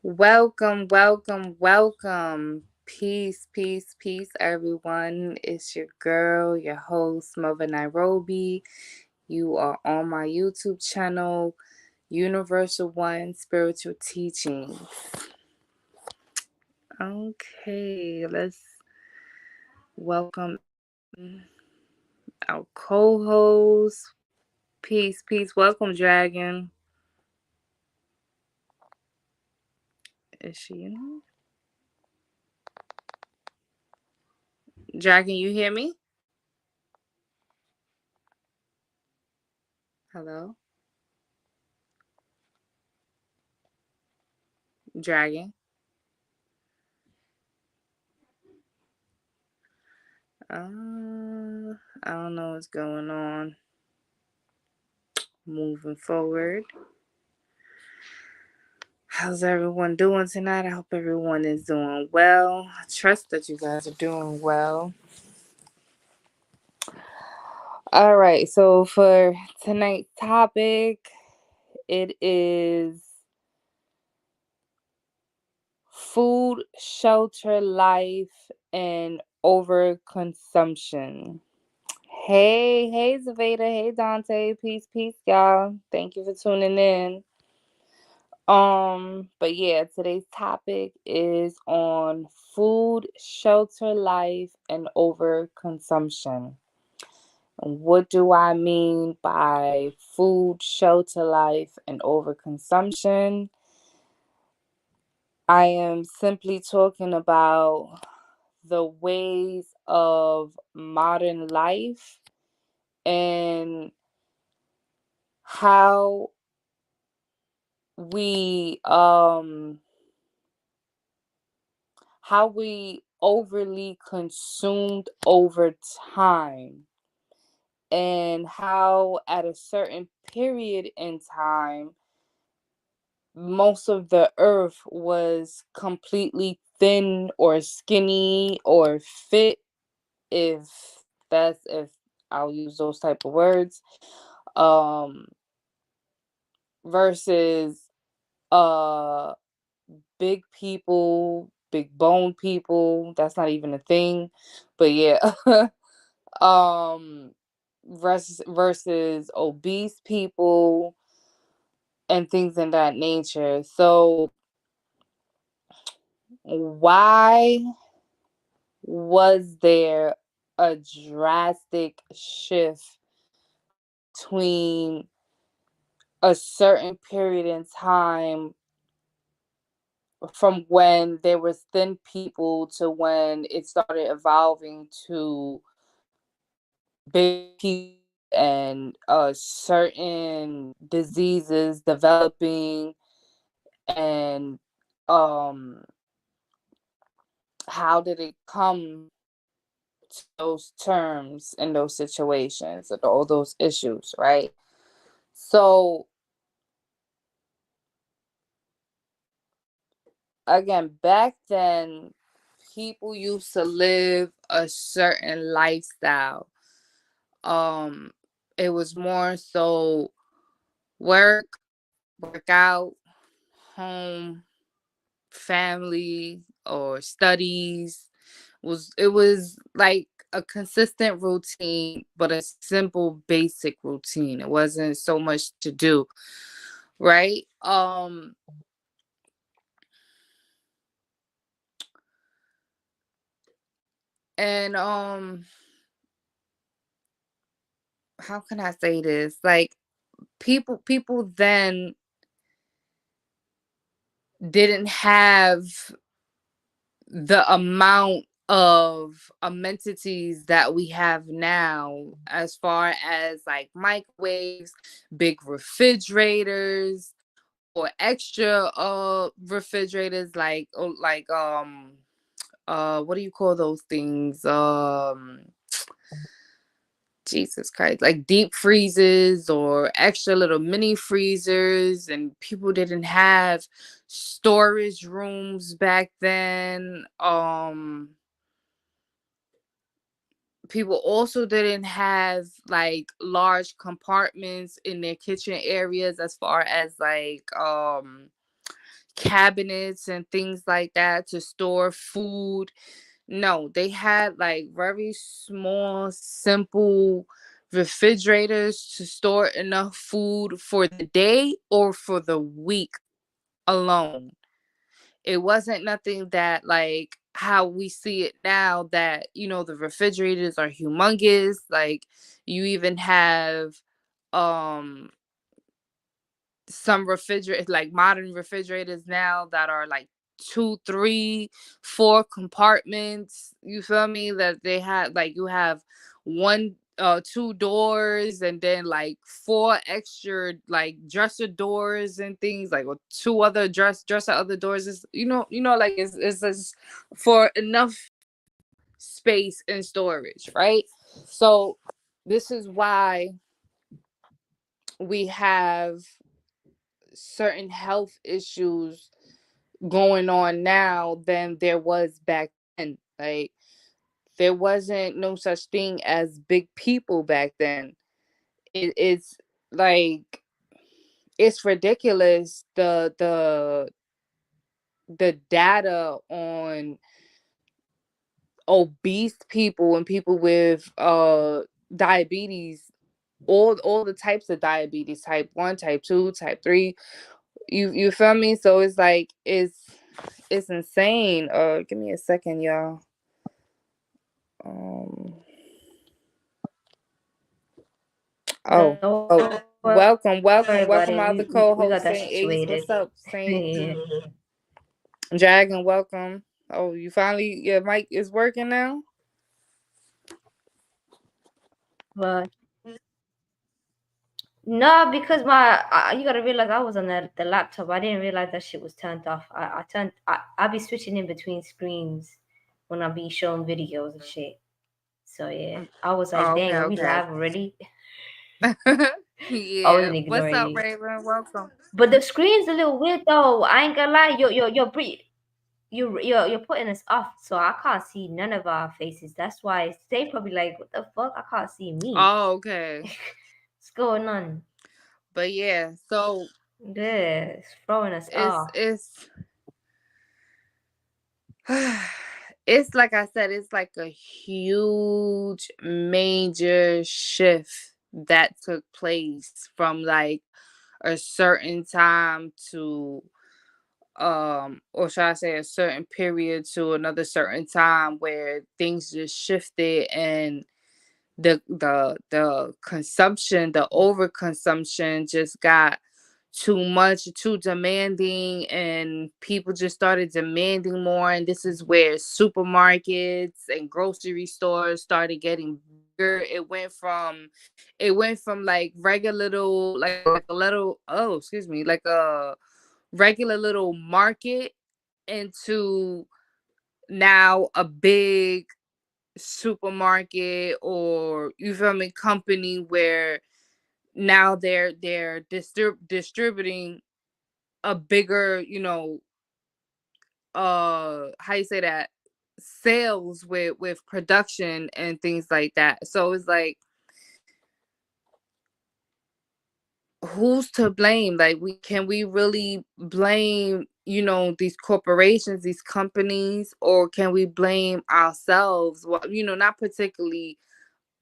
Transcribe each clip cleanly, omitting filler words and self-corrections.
Welcome. Peace, everyone. It's your girl, your host, Muva Nyrobi. You are on my YouTube channel, Universal One Spiritual Teachings. Okay, let's welcome our co-host. Peace. Welcome, Dragon. Is she in? Dragon, you hear me? Hello? Dragon? I don't know what's going on. Moving forward. How's everyone doing tonight? I hope everyone is doing well. I trust that you guys are doing well. All right, so for tonight's topic, it is food, shelter, life, and overconsumption. Hey, Zaveda. Hey, Dante. Peace, y'all. Thank you for tuning in. But yeah, today's topic is on food, shelter, life, and overconsumption. And what do I mean by food, shelter, life, and overconsumption? I am simply talking about the ways of modern life and how we overly consumed over time, and how at a certain period in time most of the earth was completely thin or skinny or fit, if if I'll use those type of words, um versus uh big people, big bone people. That's not even a thing, but yeah. um versus obese people and things in that nature. So why was there a drastic shift between a certain period in time, from when there was thin people to when it started evolving to big people, and certain diseases developing, and um how did it come to those terms in those situations and all those issues, right? So again, back then, people used to live a certain lifestyle. um it was more so work out, home, family, or studies. It was like a consistent routine, but a simple basic routine. It wasn't so much to do, right? And how can I say this? Like, people then didn't have the amount of amenities that we have now, as far as like microwaves, big refrigerators, or extra refrigerators, like what do you call those things? Jesus Christ, like deep freezers or extra little mini freezers, and people didn't have storage rooms back then. People also didn't have like large compartments in their kitchen areas, as far as like cabinets and things like that to store food. No, they had like very small, simple refrigerators to store enough food for the day or for the week alone. It wasn't nothing that like how we see it now, that the refrigerators are humongous. Like, you even have um some refrigerators, like modern refrigerators now, that are like two, three, four compartments. You feel me? That they have, like, you have one, two doors, and then like four extra like dresser doors and things, like, or two other dresser other doors. Is like it's just for enough space and storage, right? So this is why we have certain health issues going on now than there was back then. Like, there wasn't no such thing as big people back then. It's like, it's ridiculous, the data on obese people and people with diabetes, all the types of diabetes, type 1, type 2, type 3. You feel me? So it's like, it's insane. Give me a second, y'all. Um. Oh. Don't worry about it. Welcome, We welcome, got that welcome, my other situated. co-host, Saint Ace. What's up, Saint Yeah. Dragon? Welcome. Oh, you finally, your mic is working now. But no, because you gotta realize I was on the laptop. I didn't realize that shit was turned off. I be switching in between screens when I be showing videos and shit. So yeah, I was like, Oh, dang, okay, are we okay. live already? I Yeah. wasn't What's ignoring up, you. Raven? Welcome. But the screen's a little weird though. I ain't gonna lie. You're putting us off, so I can't see none of our faces. That's why they probably like, what the fuck? I can't see me. Oh, okay. What's going on? But yeah, so Yeah, it's throwing us it's off. it's it's like I said, it's like a huge major shift that took place from like a certain time to, or should I say, a certain period to another certain time, where things just shifted, and the consumption, the overconsumption just got too much, too demanding, and people just started demanding more. And this is where supermarkets and grocery stores started getting bigger. It went from like regular little, like a little, oh, excuse me, like a regular little market, into now a big supermarket, or, you feel me, company, where now they're distributing a bigger, how you say that, sales with production and things like that. So it's like, who's to blame? Like, we really blame, these corporations, these companies, or can we blame ourselves? Well, not particularly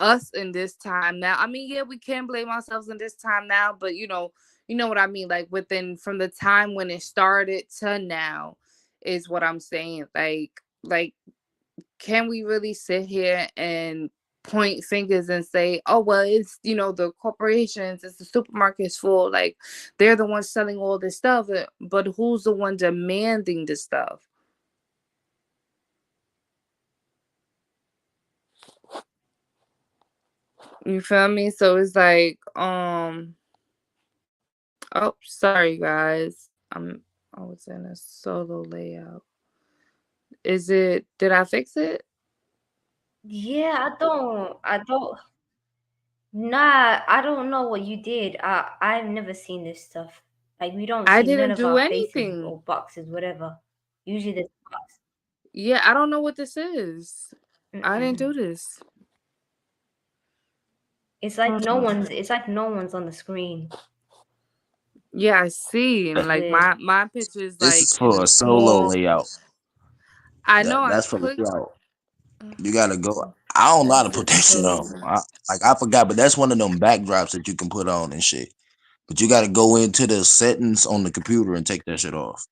us in this time now. I mean, yeah, we can blame ourselves in this time now, but you know what I mean, like, within, from the time when it started to now, is what I'm saying. Like, can we really sit here and point fingers and say, oh, well, it's, the corporations, it's the supermarkets full, like, they're the ones selling all this stuff, but who's the one demanding the stuff? You feel me? So it's like, oh, sorry guys. I was in a solo layout. Did I fix it? Yeah, I don't. Nah, I don't know what you did. I've never seen this stuff. Like we don't I see none didn't of do our faces anything. or boxes, whatever. Usually there's box. Yeah, I don't know what this is. I didn't do Mm-mm. this. It's like Hold on. it's like no one's on the screen. Yeah, I see. And like Weird. my picture is This like is in for a a solo small. layout. I know I That's for clicked. layout. You gotta go. I don't know how to That's put a that shit on. chosen. I forgot, but that's one of them backdrops that you can put on and shit. But you gotta go into the settings on the computer and take that shit off,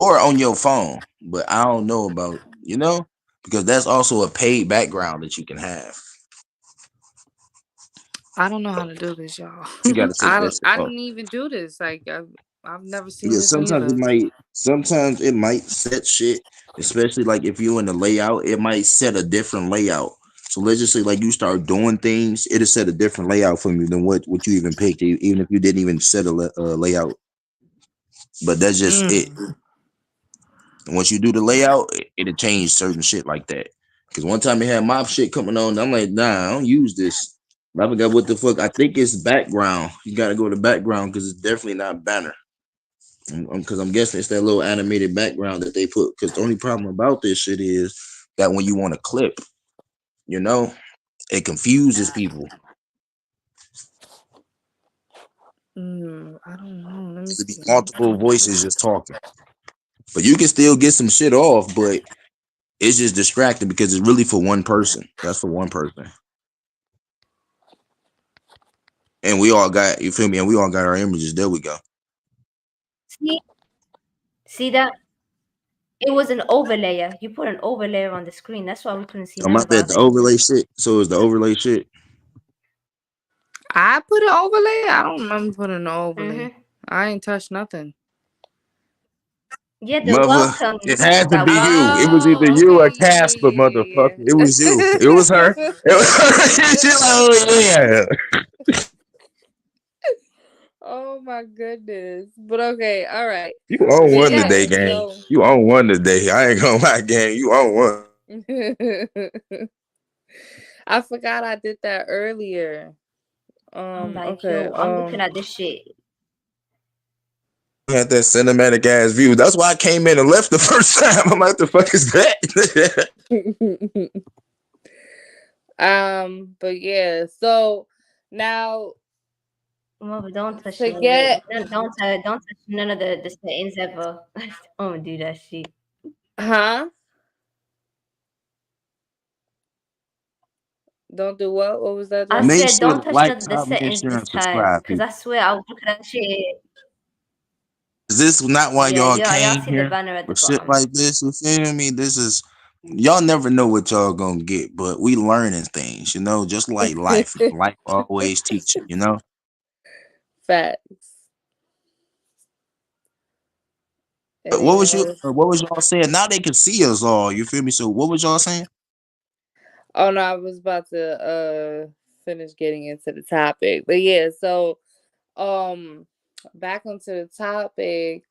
or on your phone. But I don't know about because that's also a paid background that you can have. I don't know how to do this, y'all. You gotta take that shit I off. didn't even do this. Like I've never seen Yeah, this neither. sometimes it might set shit, especially like if you in the layout, it might set a different layout. So let's just say like you start doing things, it'll set a different layout for you than what you even picked, even if you didn't even set a layout. But that's just it. Mm. And once you do the layout, it'll change certain shit like that. Because one time it had mob shit coming on, I'm like, nah, I don't use this. I forgot what the fuck. I think it's background. You gotta go to background because it's definitely not banner. Because I'm guessing it's that little animated background that they put. Because the only problem about this shit is that when you want to clip, you know, it confuses people. I don't know. Let me To be see. multiple voices just talking, but you can still get some shit off. But it's just distracting because it's really for one person. That's for one person, and we all got you feel me, and we all got our images. There we go. See, see that? It was an overlayer. You put an overlayer on the screen. That's why we couldn't see I'm none out of there our at the overlay faces. shit. So it's the overlay shit. I put an overlay. I don't remember putting an overlay. Mm-hmm. I ain't touched nothing. Yeah, the Mother, it welcome, had to that be you. It welcome was either Oh, you okay. or Yeah, Casper, yeah, motherfucker. yeah, It was you. It was her. yeah. It was she like, oh yeah. Oh my goodness. But okay, all right. You own So one yeah, today, gang. so You own one today. I ain't gonna lie, gang. You own one. I forgot I did that earlier. I'm like, Okay. yo, I'm looking at this shit. You had that cinematic ass view. That's why I came in and left the first time. I'm like, the fuck is that? But yeah, so now Mother, don't touch none of forget, don't touch none of the settings ever. I'm gonna do that shit. huh? Don't do what? What was that, I John? Make said sure don't to touch like, the comment, settings share, this and time, subscribe, cause people. I swear I was looking at that shit. Is this not why Yeah, y'all y'all came see the here? banner at For the shit bottom. like this, you feel me? This is y'all never know what y'all gonna get, but we learning things, just like life. Life always teaching. Facts. But And yes. what was y'all saying? Now they can see us all. You feel me? So what was y'all saying? Oh no, I was about to finish getting into the topic. But yeah, so um back onto the topic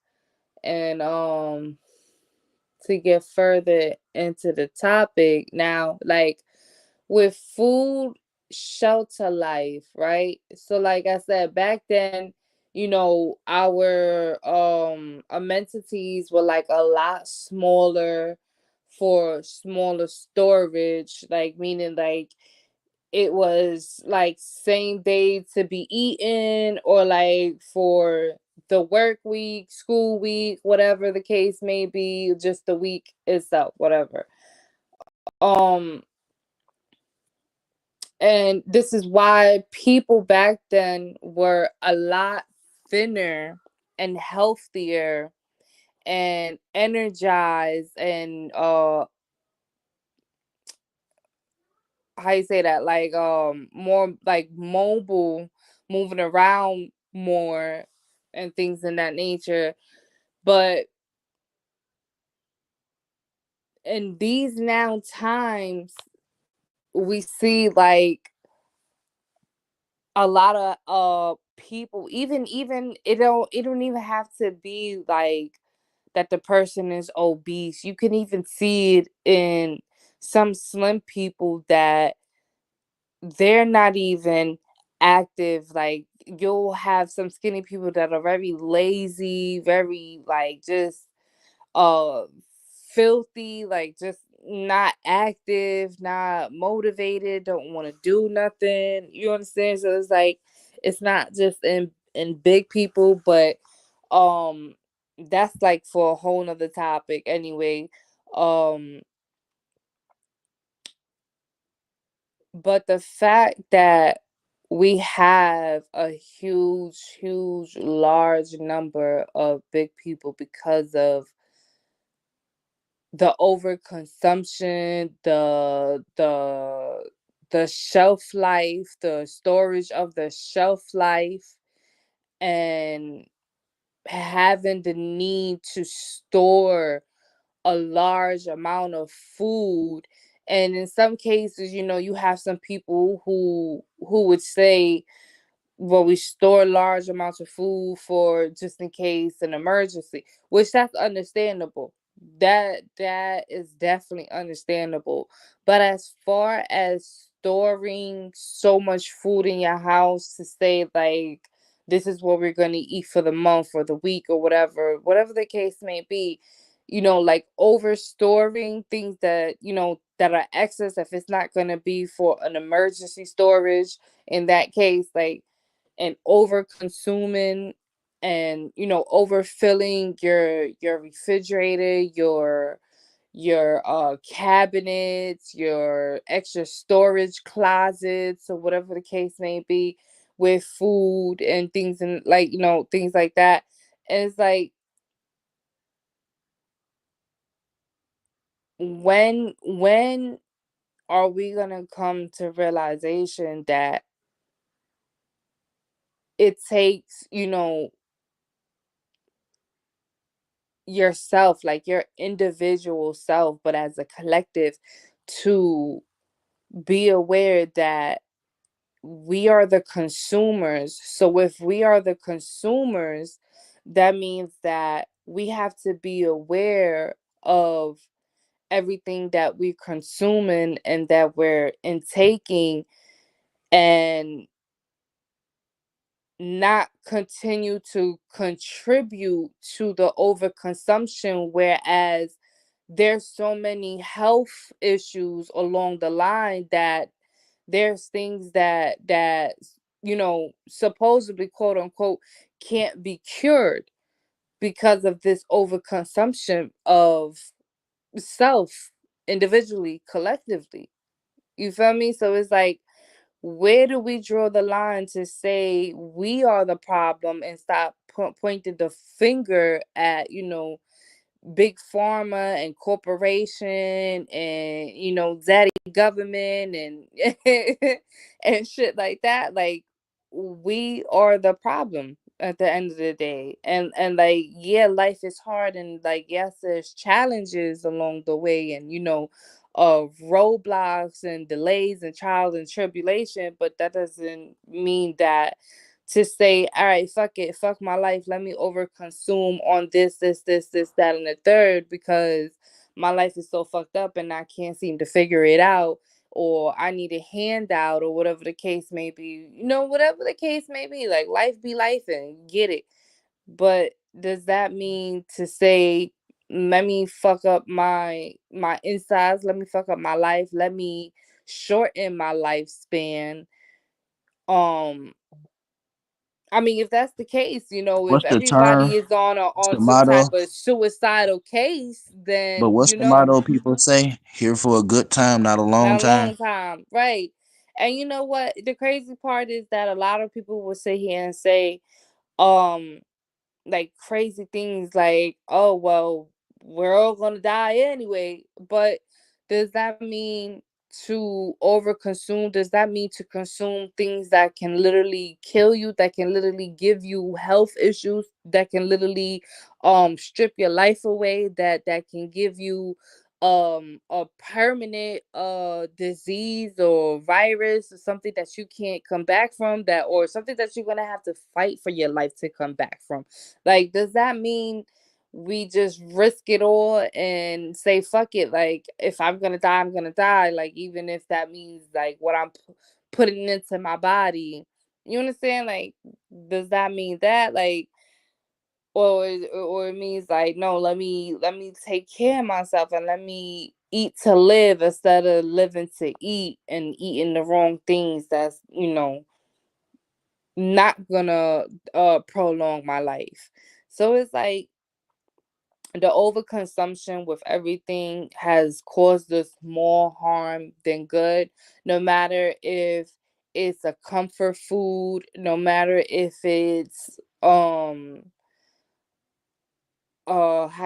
and to get further into the topic now, like with food, shelter life, right? So like I said, back then, our amenities were like a lot smaller for smaller storage, like meaning like it was like same day to be eaten, or like for the work week, school week, whatever the case may be, just the week itself, whatever. And this is why people back then were a lot thinner and healthier and energized and how you say that, like more like mobile, moving around more and things in that nature. But in these now times, we see like a lot of people, even it don't even have to be like that the person is obese. You can even see it in some slim people that they're not even active. Like you'll have some skinny people that are very lazy, very like just uh filthy, like just not active, not motivated, don't want to do nothing. You understand? So it's like it's not just in in big people, but um that's like for a whole nother topic anyway. um but the fact that we have a huge large number of big people because of the overconsumption, the shelf life, the storage of the shelf life, and having the need to store a large amount of food. And in some cases, you have some people who would say, well, we store large amounts of food for just in case an emergency, which that's understandable. That is definitely understandable. But as far as storing so much food in your house to say like this is what we're gonna eat for the month or the week or whatever the case may be, like over storing things that are excess, if it's not gonna be for an emergency storage, in that case, like, and over consuming and overfilling your refrigerator, your cabinets, your extra storage closets, or whatever the case may be, with food and things, and like things like that. And it's like, when are we gonna come to realization that it takes yourself, like your individual self, but as a collective, to be aware that we are the consumers. So if we are the consumers, that means that we have to be aware of everything that we're consuming and that we're intaking, and not continue to contribute to the overconsumption, whereas there's so many health issues along the line, that there's things that supposedly, quote unquote, can't be cured because of this overconsumption of self, individually, collectively. You feel me? So it's like, where do we draw the line to say we are the problem and stop pointing the finger at big pharma and corporation and zaddy government and and shit like that? Like, we are the problem at the end of the day. And like, yeah, life is hard, and like, yes, there's challenges along the way, and roadblocks and delays and trials and tribulation, but that doesn't mean that to say, all right, fuck it, fuck my life, let me overconsume on this, that, and the third, because my life is so fucked up and I can't seem to figure it out, or I need a handout, or whatever the case may be. Whatever the case may be, like, life be life and get it. But does that mean to say, let me fuck up my insides, let me fuck up my life, let me shorten my lifespan? um I mean, if that's the case, if What's the term? everybody is on What's the some type motto? of suicidal case, But then what's the motto people say? Here for a good time, not a long not a time. long time, right? And you know what? The crazy part is that a lot of people will sit here and say, um, like crazy things, like, oh well, we're all gonna die anyway. But does that mean to overconsume? Does that mean to consume things that can literally kill you, that can literally give you health issues, that can literally strip your life away, that can give you a permanent disease or virus, or something that you can't come back from, that, or something that you're gonna have to fight for your life to come back from? Like, does that mean we just risk it all and say fuck it? Like, if I'm gonna die, I'm gonna die. Like, even if that means like what I'm putting into my body. You understand? Like, does that mean that, like, or it means like, no, let me take care of myself and let me eat to live instead of living to eat and eating the wrong things that's not gonna prolong my life. So it's like the overconsumption with everything has caused us more harm than good, no matter if it's a comfort food, no matter if it's how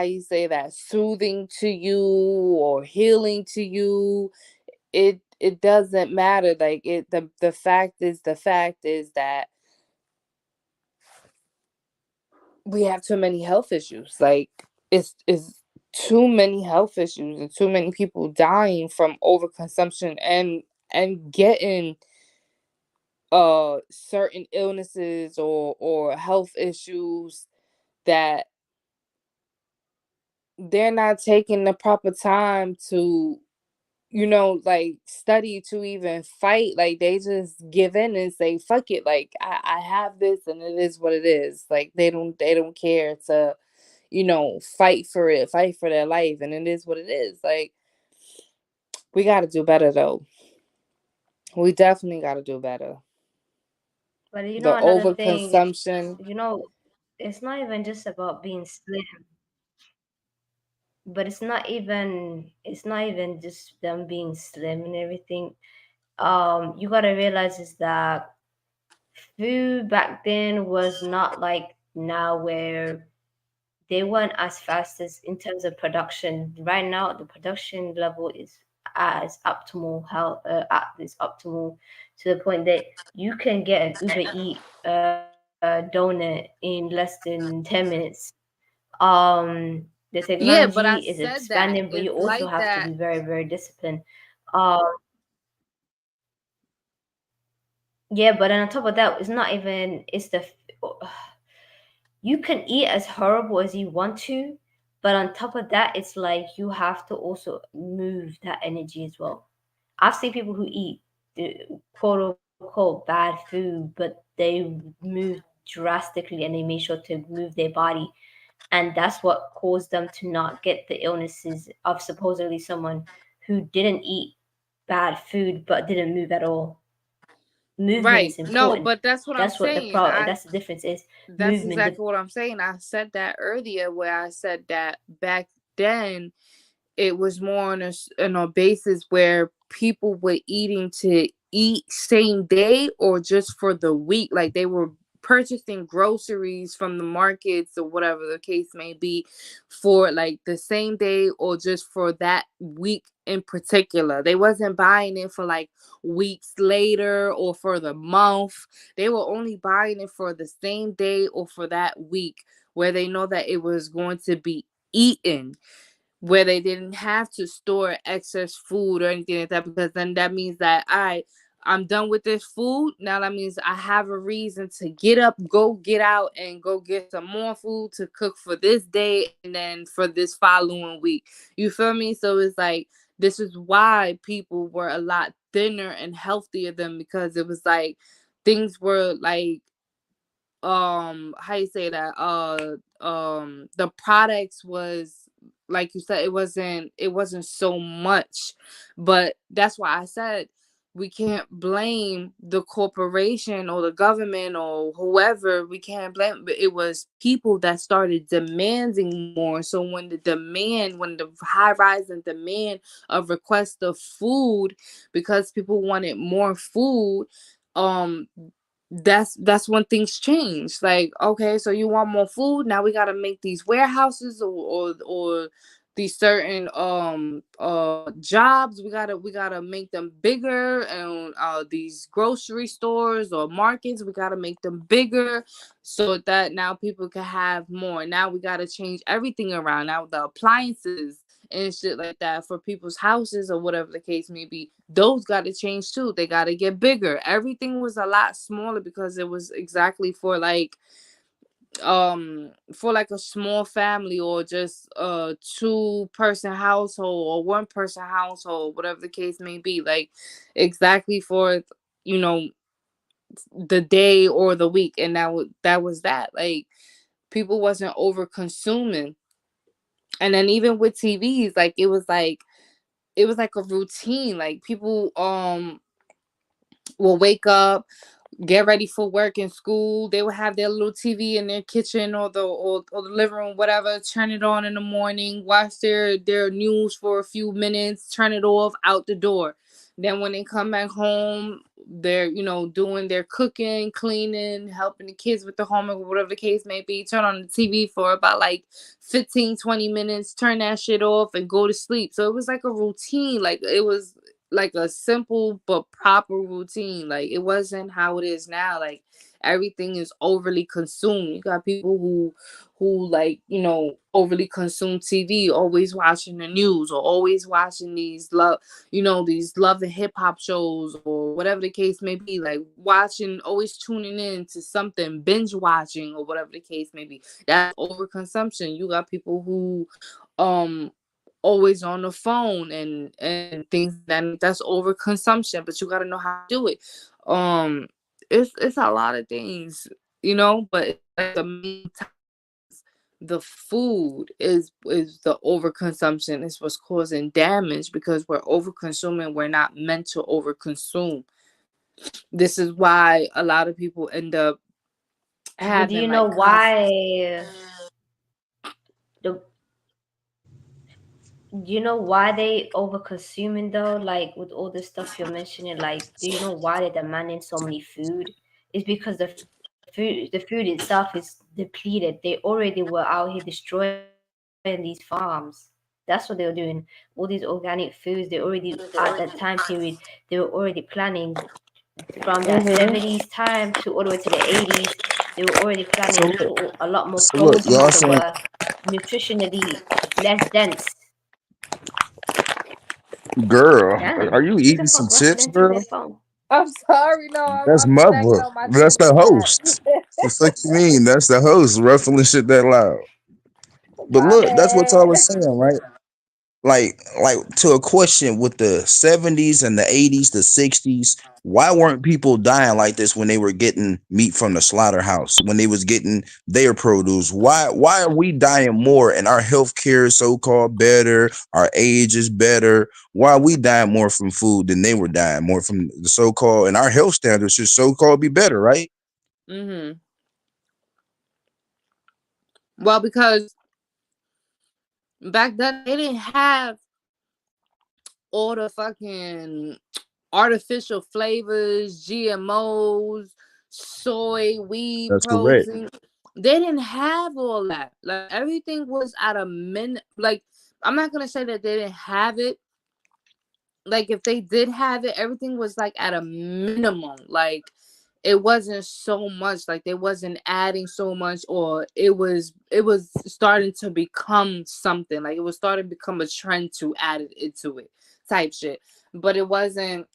you say that, soothing to you or healing to you. It doesn't matter. Like the fact is that we have too many health issues. Like it's too many health issues and too many people dying from overconsumption and getting certain illnesses or health issues that they're not taking the proper time to, like, study to even fight. Like they just give in and say fuck it, like I have this and it is what it is. Like they don't care to, fight for their life, and it is what it is. Like we got to do better though. We definitely got to do better. But you The know, another thing is, overconsumption. it's not even just about being slim, but it's not even just them being slim and everything. You gotta realize is that food back then was not like now where they weren't as fast as in terms of production. Right now, the production level is as optimal how at this optimal to the point that you can get an Uber Eat donut in less than 10 minutes. The Yeah, technology but I is said expanding, that but you it's also like have to be that. very, very disciplined. Um, yeah, but then on top of that, it's not even it's the you can eat as horrible as you want to, but on top of that, it's like you have to also move that energy as well. I've seen people who eat the quote unquote bad food, but they move drastically and they make sure to move their body, and that's what caused them to not get the illnesses of supposedly someone who didn't eat bad food but didn't move at all. Movement is Right. No, important. but that's what I'm That's what the saying. problem. That's the difference is That's movement. exactly what I'm saying. I said that earlier, where I said that back then it was more on a basis where people were eating to eat same day or just for the week. Like they were purchasing groceries from the markets or whatever the case may be for like the same day or just for that week in particular. They wasn't buying it for like weeks later or for the month. They were only buying it for the same day or for that week, where they know that it was going to be eaten, where they didn't have to store excess food or anything like that, because then that means that I'm done with this food. Now that means I have a reason to get up, go get out and go get some more food to cook for this day and then for this following week. You feel me? So it's like this is why people were a lot thinner and healthier than, because it was like things were like, how you say that, the products was, like you said, it wasn't so much. But that's why I said we can't blame the corporation or the government or whoever. We can't blame, but it was people that started demanding more. So when the high rise in demand of request of food, because people wanted more food, um that's when things change. Like, okay, so you want more food, now we got to make these warehouses or these certain jobs, we got to make them bigger, and these grocery stores or markets, we got to make them bigger so that now people can have more. Now we got to change everything around. Now the appliances and shit like that for people's houses or whatever the case may be, those got to change too. They got to get bigger. Everything was a lot smaller because it was exactly for like a small family or just a two-person household or one-person household, whatever the case may be. Like exactly for, you know the day or the week, and that was that. Like people wasn't over consuming. And then even with TVs, like it was like a routine. Like people will wake up, get ready for work and school. They would have their little TV in their kitchen or the living room, whatever. Turn it on in the morning, watch their news for a few minutes, turn it off, out the door. Then when they come back home, they're doing their cooking, cleaning, helping the kids with the homework, whatever the case may be. Turn on the TV for about like 15-20 minutes, turn that shit off and go to sleep. So it was like a routine. Like it was like a simple but proper routine. Like it wasn't how it is now. Like everything is overly consumed. You got people who like overly consume TV, always watching the news or always watching these love and hip hop shows or whatever the case may be. Like watching, always tuning in to something, binge watching or whatever the case may be. That's overconsumption. You got people who um always on the phone and things that's overconsumption, but you got to know how to do it. um it's a lot of things, but it's like the main the food is the overconsumption is what's causing damage, because we're overconsuming. We're not meant to overconsume. This is why a lot of people end up But do you having know like constant. why the do you know why they over consuming though? Like with all the stuff you're mentioning, like do you know why they're demanding so many food? It's because the food itself is depleted. They already were out here destroying these farms. That's what they were doing. All these organic foods, they already at that time period they were already planning from that 70s Mm-hmm. time to all the way to the 80s. They were already planning So for look, a lot more so look, produce that y'all were saying, nutritionally less dense. girl, Damn, are you who the eating some fuck chips, rustling through their girl? phone? I'm sorry, no, That's I'm snacking mother. on my That's Kit the Kat. host. The fuck you mean? That's the host ruffling shit that loud. But My look, that's what y'all bad. was saying, right? Like to a question with the 70s and the 80s, the 60s, why weren't people dying like this when they were getting meat from the slaughterhouse, when they was getting their produce? Why are we dying more and our health care is so-called better, our age is better? Why are we dying more from food than they were dying more from the so-called, and our health standards should so-called be better, right? Hmm. Well, because back then they didn't have all the fucking artificial flavors, GMOs, soy, weed, That's correct. protein. They didn't have all that. Like everything was at a like I'm not gonna say that they didn't have it. Like if they did have it, everything was like at a minimum. Like it wasn't so much, like they wasn't adding so much, or it was starting to become something, like it was starting to become a trend to add it into it type shit. But it wasn't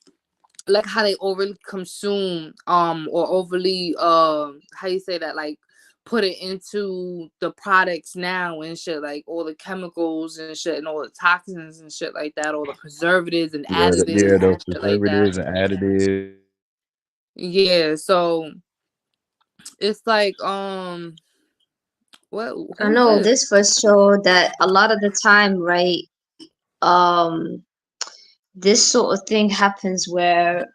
like how they overly consume or overly how you say that, like put it into the products now and shit, like all the chemicals and shit and all the toxins and shit like that, all the preservatives and Yeah, additives those and shit like that. preservatives and additives. Yeah, so it's like what, I who's know this? this first show that a lot of the time, right? Um, this sort of thing happens where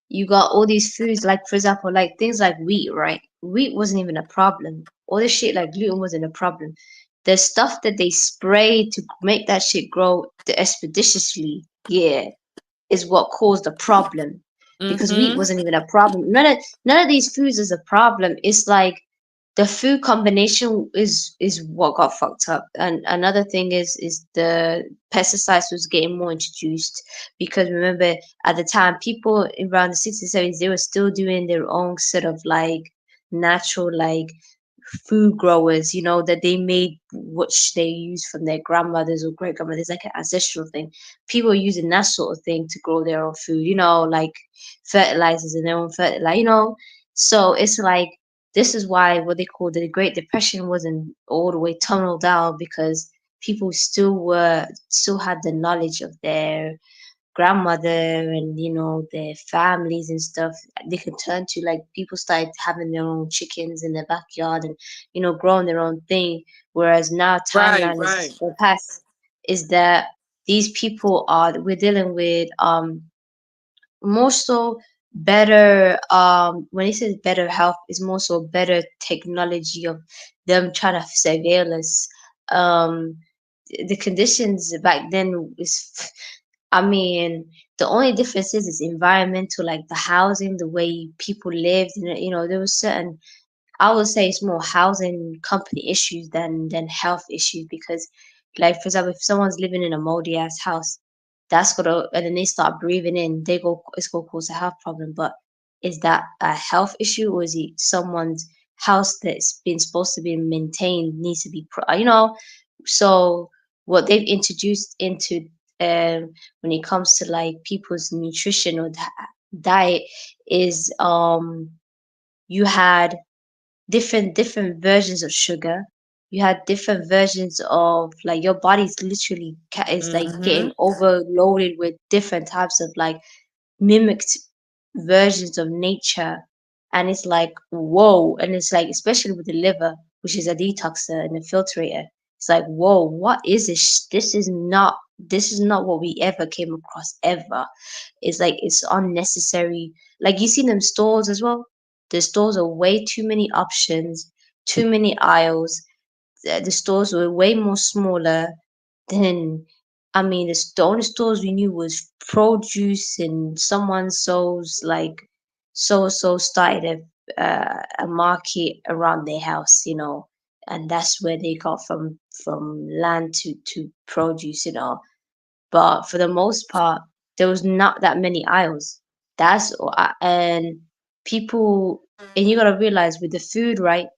you got all these foods, like for example, like things like wheat, right? Wheat wasn't even a problem. All this shit like gluten wasn't a problem. The stuff that they spray to make that shit grow expeditiously, yeah, is what caused the problem. Because wheat Mm-hmm. wasn't even a problem. None of these foods is a problem. It's like the food combination is what got fucked up. And another thing is the pesticides was getting more introduced, because remember at the time people around the 60s 70s they were still doing their own sort of like natural like food growers, that they made which they used from their grandmothers or great grandmothers, like an ancestral thing. People using that sort of thing to grow their own food, like fertilizers and their own fertilizer, So it's like this is why what they call the Great Depression wasn't all the way tunneled down, because people still had the knowledge of their grandmother and their families and stuff they could turn to. Like people started having their own chickens in their backyard and growing their own thing, whereas now Right, timeline right. is the past is that these people are we're dealing with more so better, when it says better health, it's more so better technology of them trying to surveil us. um the conditions back then is, I mean, the only difference is environmental, like the housing, the way people lived, there was certain, I would say it's more housing company issues than health issues, because, like, for example, if someone's living in a moldy ass house, that's gonna, and then they start breathing in, it's gonna cause a health problem. But is that a health issue, or is it someone's house that's been supposed to be maintained needs to be so what they've introduced into, when it comes to like people's nutrition or diet is, you had different versions of sugar. You had different versions of, like, your body's literally is like getting Mhm. overloaded with different types of like mimicked versions of nature, and it's like whoa, and it's like, especially with the liver, which is a detoxer and a filtrator, it's like whoa, what is this? This is not what we ever came across ever. It's like it's unnecessary. Like, you see them stores as well. The stores are way too many options, too many aisles. The stores were way more smaller than, I mean, the only stores we knew was produce, and someone sells like so started a market around their house, and that's where they got from land to produce, but for the most part, there was not that many aisles. And people, and you gotta realize with the food, right?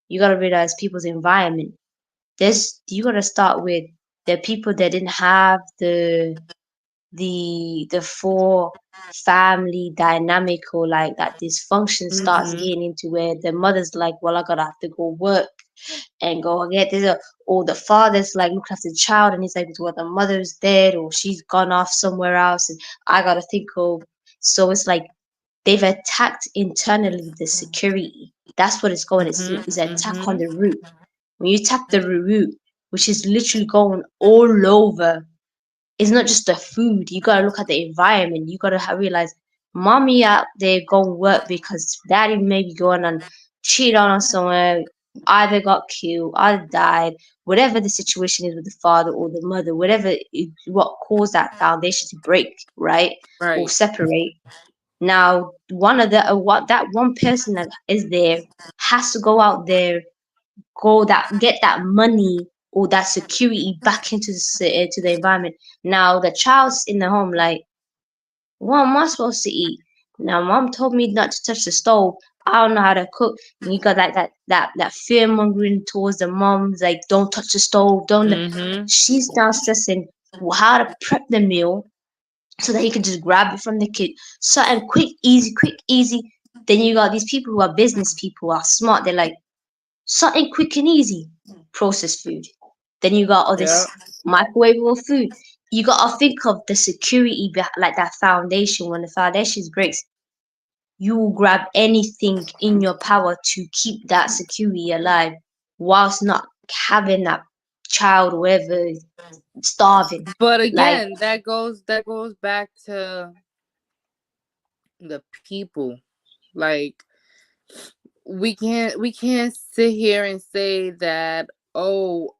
You gotta realize people's environment. You gotta start with the people that didn't have the four family dynamic, or like that dysfunction starts Mhm. getting into where the mother's like, well, I gotta have to go work and go get this, or the father's like looking after the child, and he's like, well, the mother's dead or she's gone off somewhere else, and I gotta think of. So it's like they've attacked internally the security. That's what it's going. Mhm. It's an attack on Mhm. the root. When you attack the root, which is literally going all over, it's not just the food. You gotta look at the environment. You gotta realize, mommy out there going work because daddy may be going on cheat on somewhere, either got killed, either died, whatever the situation is with the father or the mother, what caused that foundation to break, right, or Right. separate. Now, what that one person that is there has to go out there, get that money or that security back into the environment. Now the child's in the home, like, what am I supposed to eat? Now mom told me not to touch the stove. I don't know how to cook. And you got like that fear mongering towards the moms, like, don't touch the stove, don't. Mhm. She's now stressing how to prep the meal so that he can just grab it from the kid. Something quick, easy, quick, easy. Then you got these people who are business people, who are smart. They're like, something quick and easy, processed food. Then you got all Yeah. this microwavable food. You got to think of the security, like that foundation. When the foundation breaks, you will grab anything in your power to keep that security alive, whilst not having that child or whatever starving. But Like, again, that goes back to the people. Like, we can't sit here and say that, oh,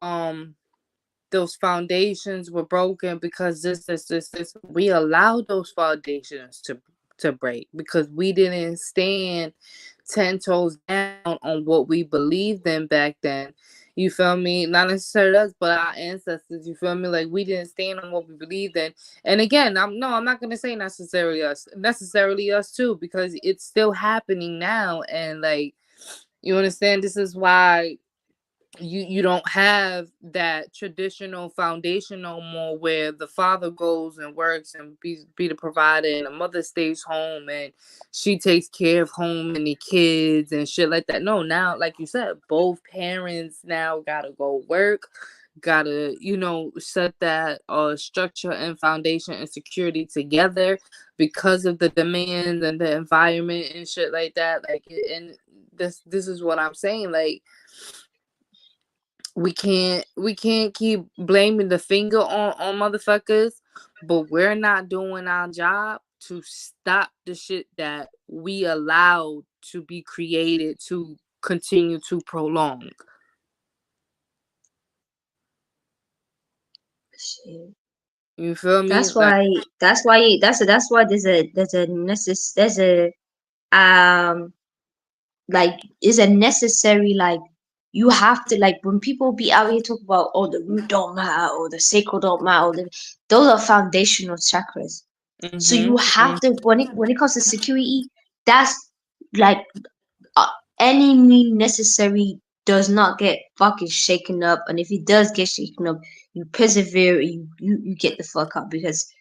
those foundations were broken because this. We allowed those foundations to break because we didn't stand 10 toes down on what we believed in back then. You feel me? Not necessarily us, but our ancestors. You feel me? Like, we didn't stand on what we believed in. And again, I'm not gonna say necessarily us too, because it's still happening now. And like, you understand, this is why you don't have that traditional foundation no more, where the father goes and works and be the provider, and the mother stays home and she takes care of home and the kids and shit like that. No, now, like you said, both parents now gotta go work, gotta, set that structure and foundation and security together because of the demands and the environment and shit like that. Like, and this is what I'm saying. Like, we can't keep blaming the finger on motherfuckers, but we're not doing our job. to stop the shit that we allowed to be created to continue to prolong. Shit. You feel me? That's Like, why. That's why there's a like is a necessary, like you have to, like when people be out here talk about, oh, the root don't matter or the sacral don't matter, those are foundational chakras. So you mm-hmm, have to, when it comes to security, that's like uh, any mean necessary does not get fucking shaken up, and if it does get shaken up, you persevere, you get the fuck up, because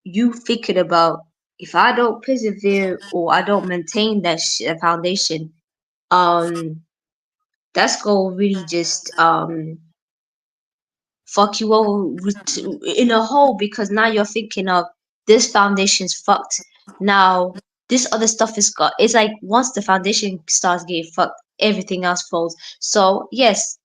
you thinking about, if I don't persevere or I don't maintain that foundation, um that's gonna really just fuck you over in a hole, because now you're thinking of, this foundation's fucked. Now this other stuff is got, it's like once the foundation starts getting fucked, everything else falls. So yes,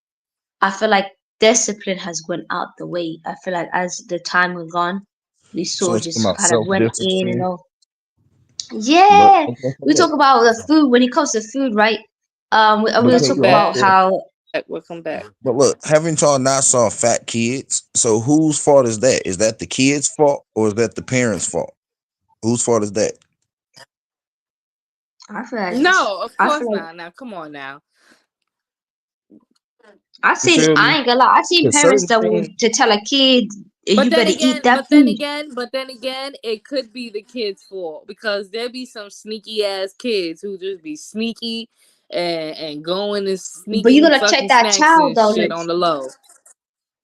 I feel like discipline has gone out the way. I feel like as the time went on, we So sort of it's just about kind of self went in and discipline. all. But Yeah, okay, so we talk look, about the food. When it comes to food, right? We but were take welcome talking look, about back. look, how, Welcome back. but look, haven't y'all not saw fat kids? So whose fault is that? Is that the kid's fault or is that the parents' fault? Whose fault is that? I feel like No, of I feel course like not. Now, come on now. You feel I me? ain't gonna lie, I seen Because parents certain that will things, to tell a kid, But you then better eat again, that food. it could be the kid's fault because there be some sneaky ass kids who just be sneaky and going and But you sneaking gotta check fucking that snacks child and though. shit Look, on the low.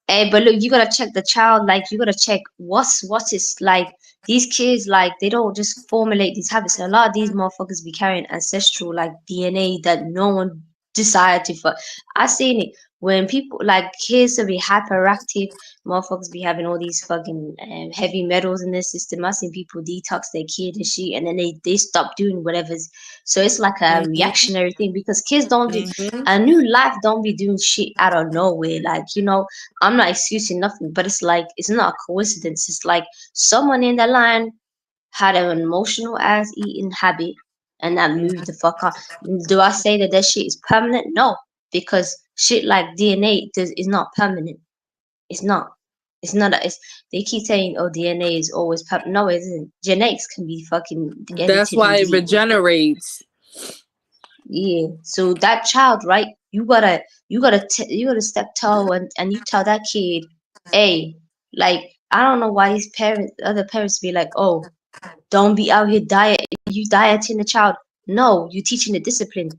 hey, but look, you gotta check the child. Like you gotta check what's it's like. These kids, like they don't just formulate these habits. A lot of these motherfuckers be carrying ancestral like DNA that no one decided to. I seen it when people like kids will be hyperactive. Motherfuckers be having all these fucking heavy metals in their system. I seen people detox their kid and shit, and then they stop doing whatever's. So it's like a Mm-hmm. reactionary thing, because kids don't do Mm-hmm. a new life, don't be doing shit out of nowhere. Like I'm not excusing nothing, but it's like it's not a coincidence. It's like someone in the line had an emotional ass eating habit, and that moved the fuck on. Do I say that that shit is permanent? No, because shit like DNA is not permanent. It's not. It's not. It's, they keep saying, "Oh, DNA is always permanent." No, it isn't. Genetics can be fucking That's edited and why it deleted. regenerates. Yeah. So that child, right? You gotta step toe, and you tell that kid, hey, like I don't know why his parents, other parents be like, oh, don't be out here you dieting the child. No, you teaching the discipline.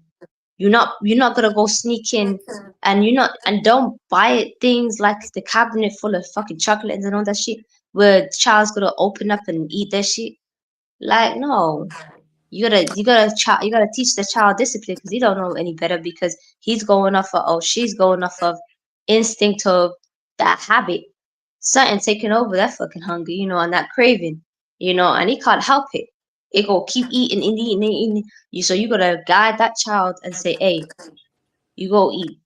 You're not gonna go sneak in, and you're not, and don't buy things like the cabinet full of fucking chocolates and all that shit where the child's gonna open up and eat that shit. Like no, you gotta teach the child discipline, because he don't know any better, because he's going off of, oh, she's going off of instinct of that habit, something taking over that fucking hunger, and that craving, and he can't help it. It go keep eating and eating and eating. So you gotta guide that child and say, hey, you go eat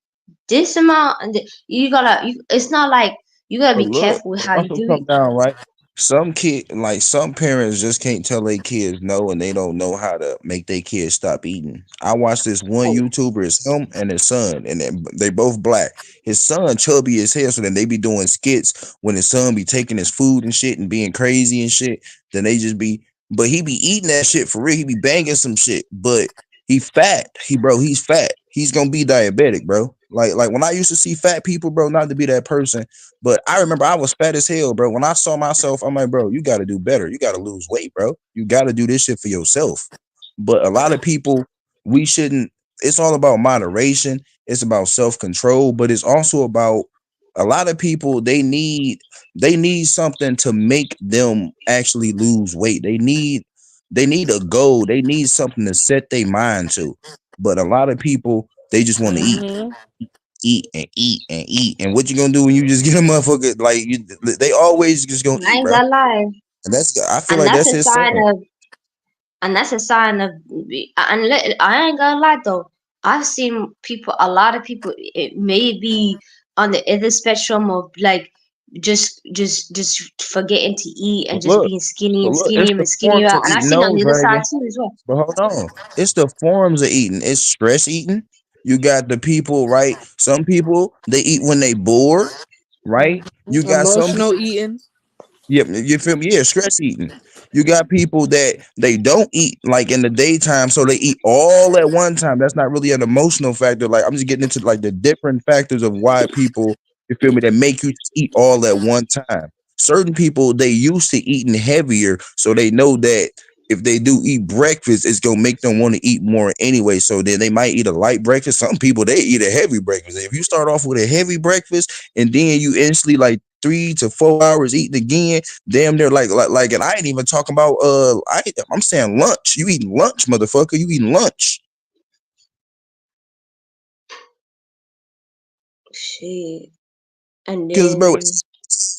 this amount, and it's not like, you gotta but be look, careful with it how you also do come it. down right. Some parents just can't tell their kids no, and they don't know how to make their kids stop eating. I watched this one Oh, YouTuber, it's him and his son, and they both black. His son chubby as hell, so then they be doing skits when his son be taking his food and shit and being crazy and shit. Then they just be, but he be eating that shit for real. He be banging some shit, but he fat. He's fat. He's gonna be diabetic, bro. Like when I used to see fat people, bro, not to be that person, but I remember I was fat as hell, bro. When I saw myself, I'm like, bro, you got to do better. You got to lose weight, bro. You got to do this shit for yourself. But a lot of people, we shouldn't. It's all about moderation. It's about self control, but it's also about a lot of people. They need something to make them actually lose weight. They need a goal. They need something to set their mind to. But a lot of people, they just want to eat Mm-hmm. eat and eat and eat. And what you gonna do when you just get a motherfucker like you? They always just gonna I eat, ain't bro. gonna lie. And I feel And like that's that's a his sign son. of and that's a sign of I ain't gonna lie though, I've sseen people, a lot of people, it may be on the other spectrum of like just forgetting to eat and But just look, being skinny but and look, it's skinnier the and skinnier. forms of And I eating seen it on those, the other side Dragon. too as well. But hold on, it's the forms of eating. It's stress eating. You got the people, right? Some people they eat when they bored, right? You got some Emotional eating. Yep, you feel me? Yeah, stress eating. You got people that they don't eat like in the daytime, so they eat all at one time. That's not really an emotional factor. Like I'm just getting into like the different factors of why people, you feel me, that make you eat all at one time. Certain people they used to eating heavier, so they know that if they do eat breakfast, it's gonna make them want to eat more anyway. So then they might eat a light breakfast. Some people they eat a heavy breakfast. If you start off with a heavy breakfast and then you instantly like 3 to 4 hours eating again, damn near like, and I ain't even talking about I'm saying lunch. You eating lunch, motherfucker. You eating lunch. Shit. And Cause bro, then it's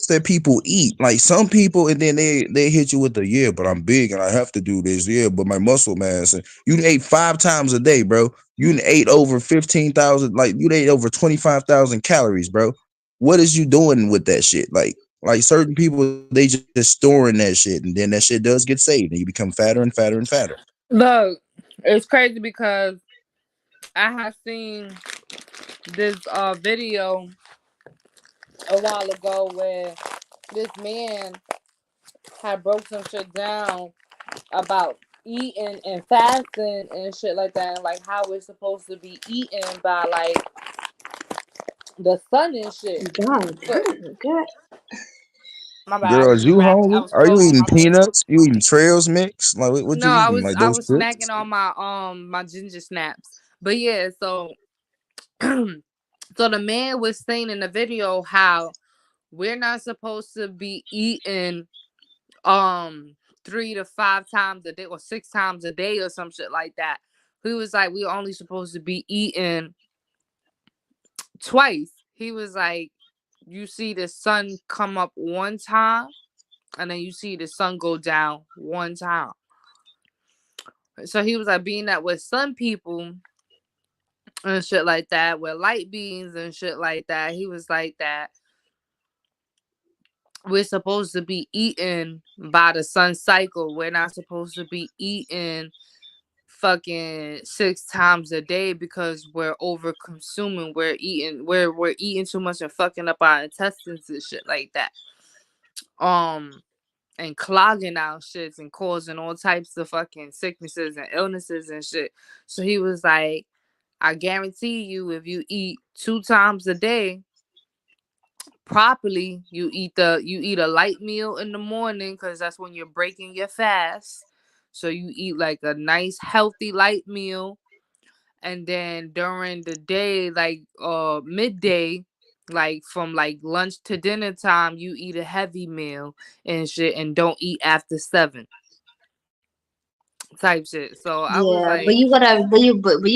that people eat. Like some people, and then they hit you with the yeah, but I'm big and I have to do this. Yeah, but my muscle mass. And you done ate 5 times a day, bro. You done ate over 15,000. Like you done ate over 25,000 calories, bro. What is you doing with that shit? Like certain people, they just storing that shit, and then that shit does get saved, and you become fatter and fatter and fatter. Look, it's crazy because I have seen this video a while ago where this man had broke some shit down about eating and fasting and shit like that, and like how we're supposed to be eating by like the sun and shit. God, So God. my bad, Girl, is you I hungry? was Are you closing eating my thing. peanuts? You eating trails mix? Like what No, you eating? Like I those was chips? snacking on my ginger snaps. But yeah, so so the man was saying in the video how we're not supposed to be eating 3 to 5 times a day or 6 times a day or some shit like that. He was like, we only supposed to be eating twice. He was like, you see the sun come up one time and then you see the sun go down one time. So he was like, being that with some people and shit like that, with light beings and shit like that, he was like that we're supposed to be eating by the sun cycle. We're not supposed to be eating fucking 6 times a day because we're over consuming. We're eating too much and fucking up our intestines and shit like that. Um and clogging our shits and causing all types of fucking sicknesses and illnesses and shit. So he was like, I guarantee you if you eat 2 times a day properly, you eat a light meal in the morning because that's when you're breaking your fast. So you eat like a nice healthy light meal, and then during the day, like midday, like from like lunch to dinner time, you eat a heavy meal and shit, and don't eat after 7 type shit. So I was Yeah, like, but you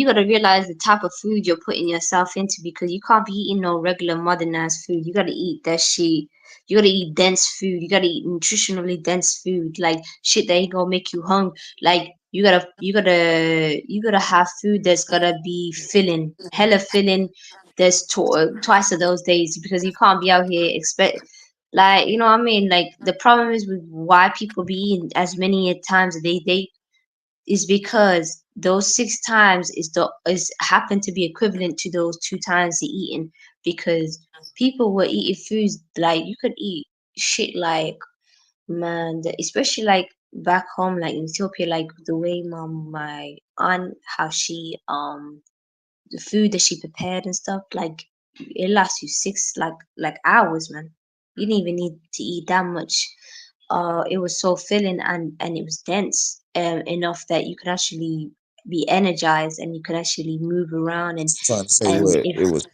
gotta realize the type of food you're putting yourself into because you can't be eating no regular modernized food. You gotta eat that shit. You gotta eat dense food. You gotta eat nutritionally dense food, like shit that ain't gonna make you hungry. Like you gotta have food that's gotta be filling, hella filling. There's twice of those days because you can't be out here expect like you know what I mean. Like the problem is with why people be eating as many times a day. They is because those 6 times is happen to be equivalent to those 2 times he eating because people were eating foods like you could eat shit like man especially like back home like in Ethiopia like the way my aunt how she the food that she prepared and stuff like it lasts you six like hours man you didn't even need to eat that much it was so filling and it was dense enough that you could actually be energized and you could actually move around Trying to say and what if it was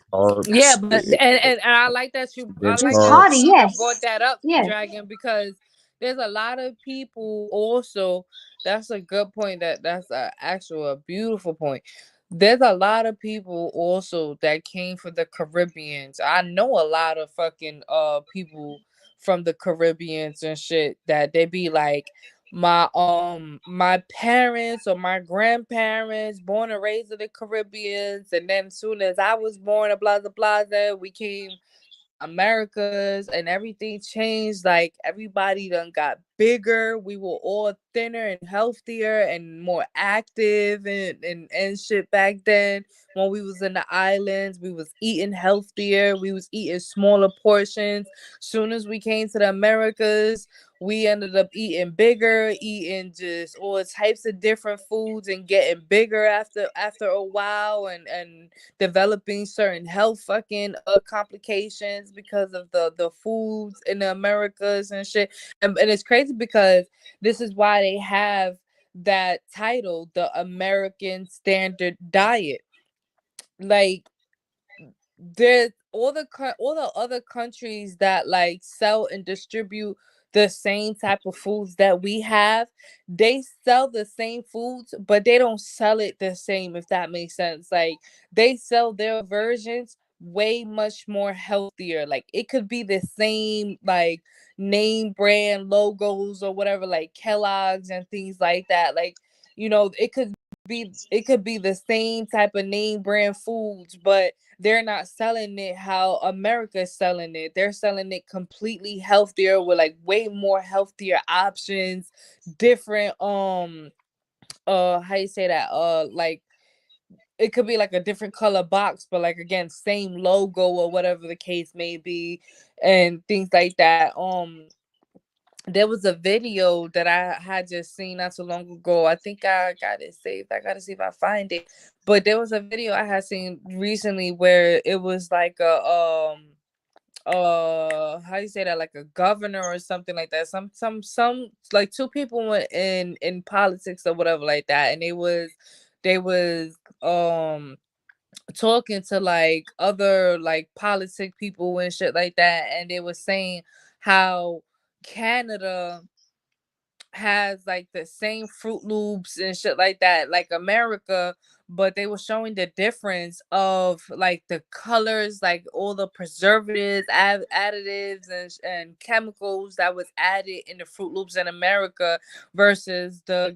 yeah, carbs. but and I like that Dense it's you harder carbs. even brought yes that up, yeah Dragon, because there's a lot of people also. That's a good point. That's a beautiful point. There's a lot of people also that came from the Caribbeans. I know a lot of fucking people from the Caribbeans and shit that they be like my parents or my grandparents born and raised in the Caribbeans, and then as soon as I was born, blah blah blah, we came Americas, and everything changed. Like everybody done got bigger. We were all thinner and healthier and more active and shit back then. When we was in the islands, we was eating healthier. We was eating smaller portions. Soon as we came to the Americas, we ended up eating bigger, eating just all types of different foods and getting bigger after a while, and developing certain health fucking complications because of the foods in the Americas and shit. And it's crazy because this is why they have that title, the American Standard Diet. Like, there's all the other countries that like sell and distribute the same type of foods that we have. They sell the same foods, but they don't sell it the same, if that makes sense. Like, they sell their versions way much more healthier. Like, it could be the same like name brand logos or whatever, like Kellogg's and things like that. Like, it could be the same type of name brand foods, but they're not selling it how America's selling it. They're selling it completely healthier with like way more healthier options, different how you say that, like it could be like a different color box, but like again, same logo or whatever the case may be, and things like that. There was a video that I had just seen not too long ago. I think I got it saved. I gotta see if I find it. But there was a video I had seen recently where it was like a how you say that, like a governor or something like that. Some like two people went in politics or whatever like that, and they was talking to like other like politic people and shit like that, and they were saying how Canada has like the same Fruit Loops and shit like that, like America, but they were showing the difference of like the colors, like all the preservatives, additives, and chemicals that was added in the Fruit Loops in America versus the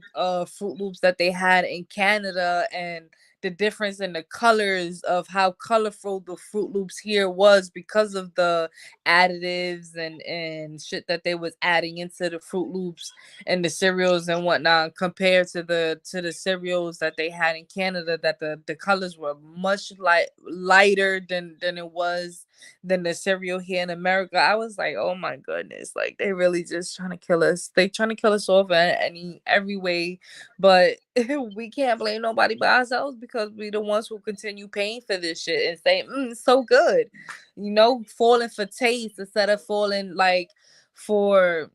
Fruit Loops that they had in Canada, and the difference in the colors of how colorful the Fruit Loops here was because of the additives and shit that they was adding into the Fruit Loops and the cereals and whatnot, compared to the cereals that they had in Canada, that the colors were much lighter than it was than the cereal here in America. I was like, oh my goodness, like they really just trying to kill us. They trying to kill us off in every way, but we can't blame nobody but ourselves because we the ones who continue paying for this shit and say, it's so good, falling for taste instead of falling like for,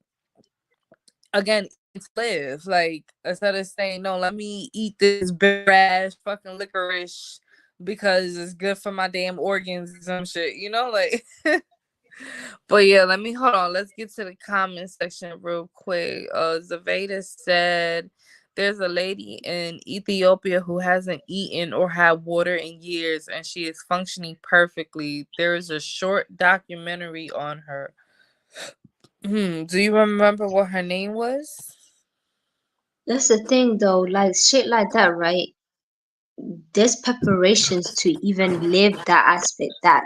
again, eating to live. Like, instead of saying, no, let me eat this bitter ass fucking licorice because it's good for my damn organs and some shit, like. But yeah, let me hold on. Let's get to the comment section real quick. Zaveda said there's a lady in Ethiopia who hasn't eaten or had water in years, and she is functioning perfectly. There is a short documentary on her. Do you remember what her name was? That's the thing though, like shit like that, right? There's preparations to even live that aspect, that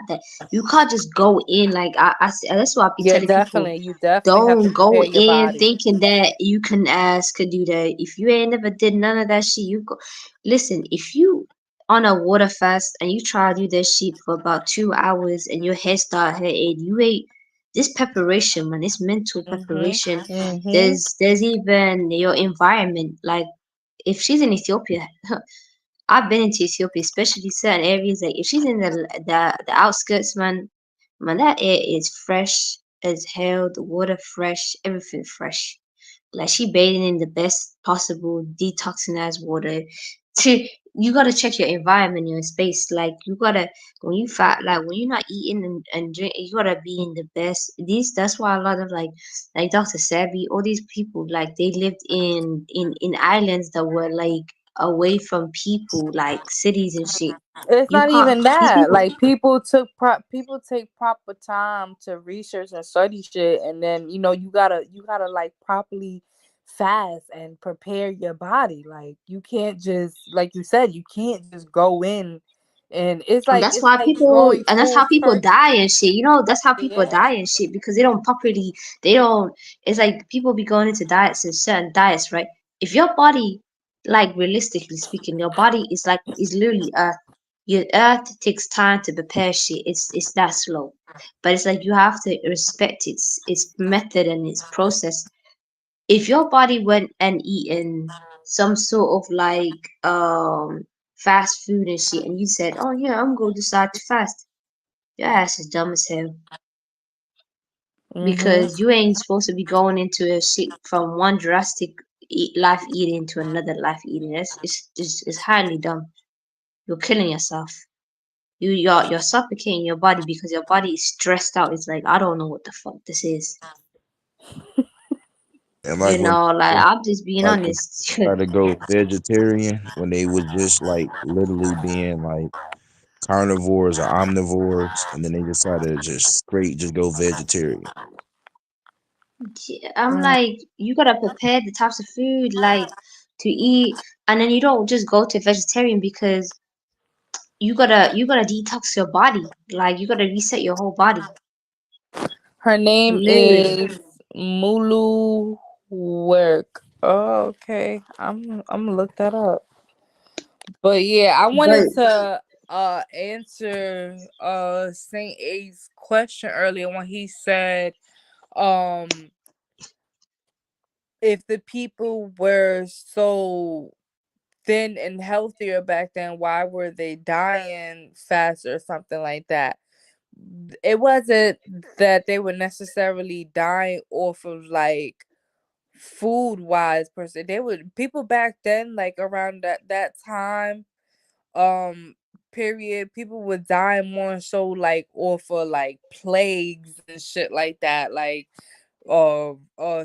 you can't just go in like that's why I be Yeah, telling people, definitely. You definitely have to don't go prepare your in body. thinking that you can ask could do that. If you ain't never did none of that shit, you go listen. If you on a water fast and you try to do that shit for about 2 hours and your head start hurting, you ain't this preparation, man. This mental Mhm. preparation. Mhm. There's even your environment. Like if she's in Ethiopia, I've been into Ethiopia, especially certain areas. Like if she's in the outskirts, man, that air is fresh as hell. The water fresh, everything fresh. Like she bathing in the best possible detoxinized water. To you gotta check your environment, your space. Like you gotta when you fat, like when you're not eating and drink, you gotta be in the best. These that's why a lot of like Dr. Savvy, all these people like they lived in islands that were like away from people, like cities and shit. It's You not can't. even These that. people. Like, people take proper time to research and study shit, and then you gotta like properly fast and prepare your body. Like, you can't just, like you said, you can't just go in And it's And like that's why people, growing and that's full how people turkey. die and shit. You know, that's how people Yeah. die and shit because they don't properly, they don't, it's like people be going into diets and certain diets, right? If your body, like realistically speaking, your body is like, is literally earth. Your earth takes time to prepare shit. It's that slow. But it's like you have to respect its method and its process. If your body went and eaten some sort of like fast food and shit and you said, oh yeah, I'm gonna decide to fast, your ass is dumb as hell Mhm. because you ain't supposed to be going into a shit from one drastic life eating to another life eating. It's highly dumb. You're killing yourself. You're suffocating your body because your body is stressed out. It's like I don't know what the fuck this is. And You like when know, like people I'm just being like to honest. try to go vegetarian when they was just like literally being like carnivores or omnivores, and then they decided to just straight just go vegetarian. Yeah, I'm Mm. like, you gotta prepare the types of food like to eat, and then you don't just go to vegetarian because you gotta detox your body. Like you gotta reset your whole body. Her name Literally. is Mulu Work. Oh, okay. I'm gonna look that up. But yeah, I But wanted to answer Saint A's question earlier when he said um if the people were so thin and healthier back then, why were they dying faster or something like that? It wasn't that they were necessarily dying off of like food wise per se. They would people back then, like around that time um period, people would die more so like off of like plagues and shit like that, like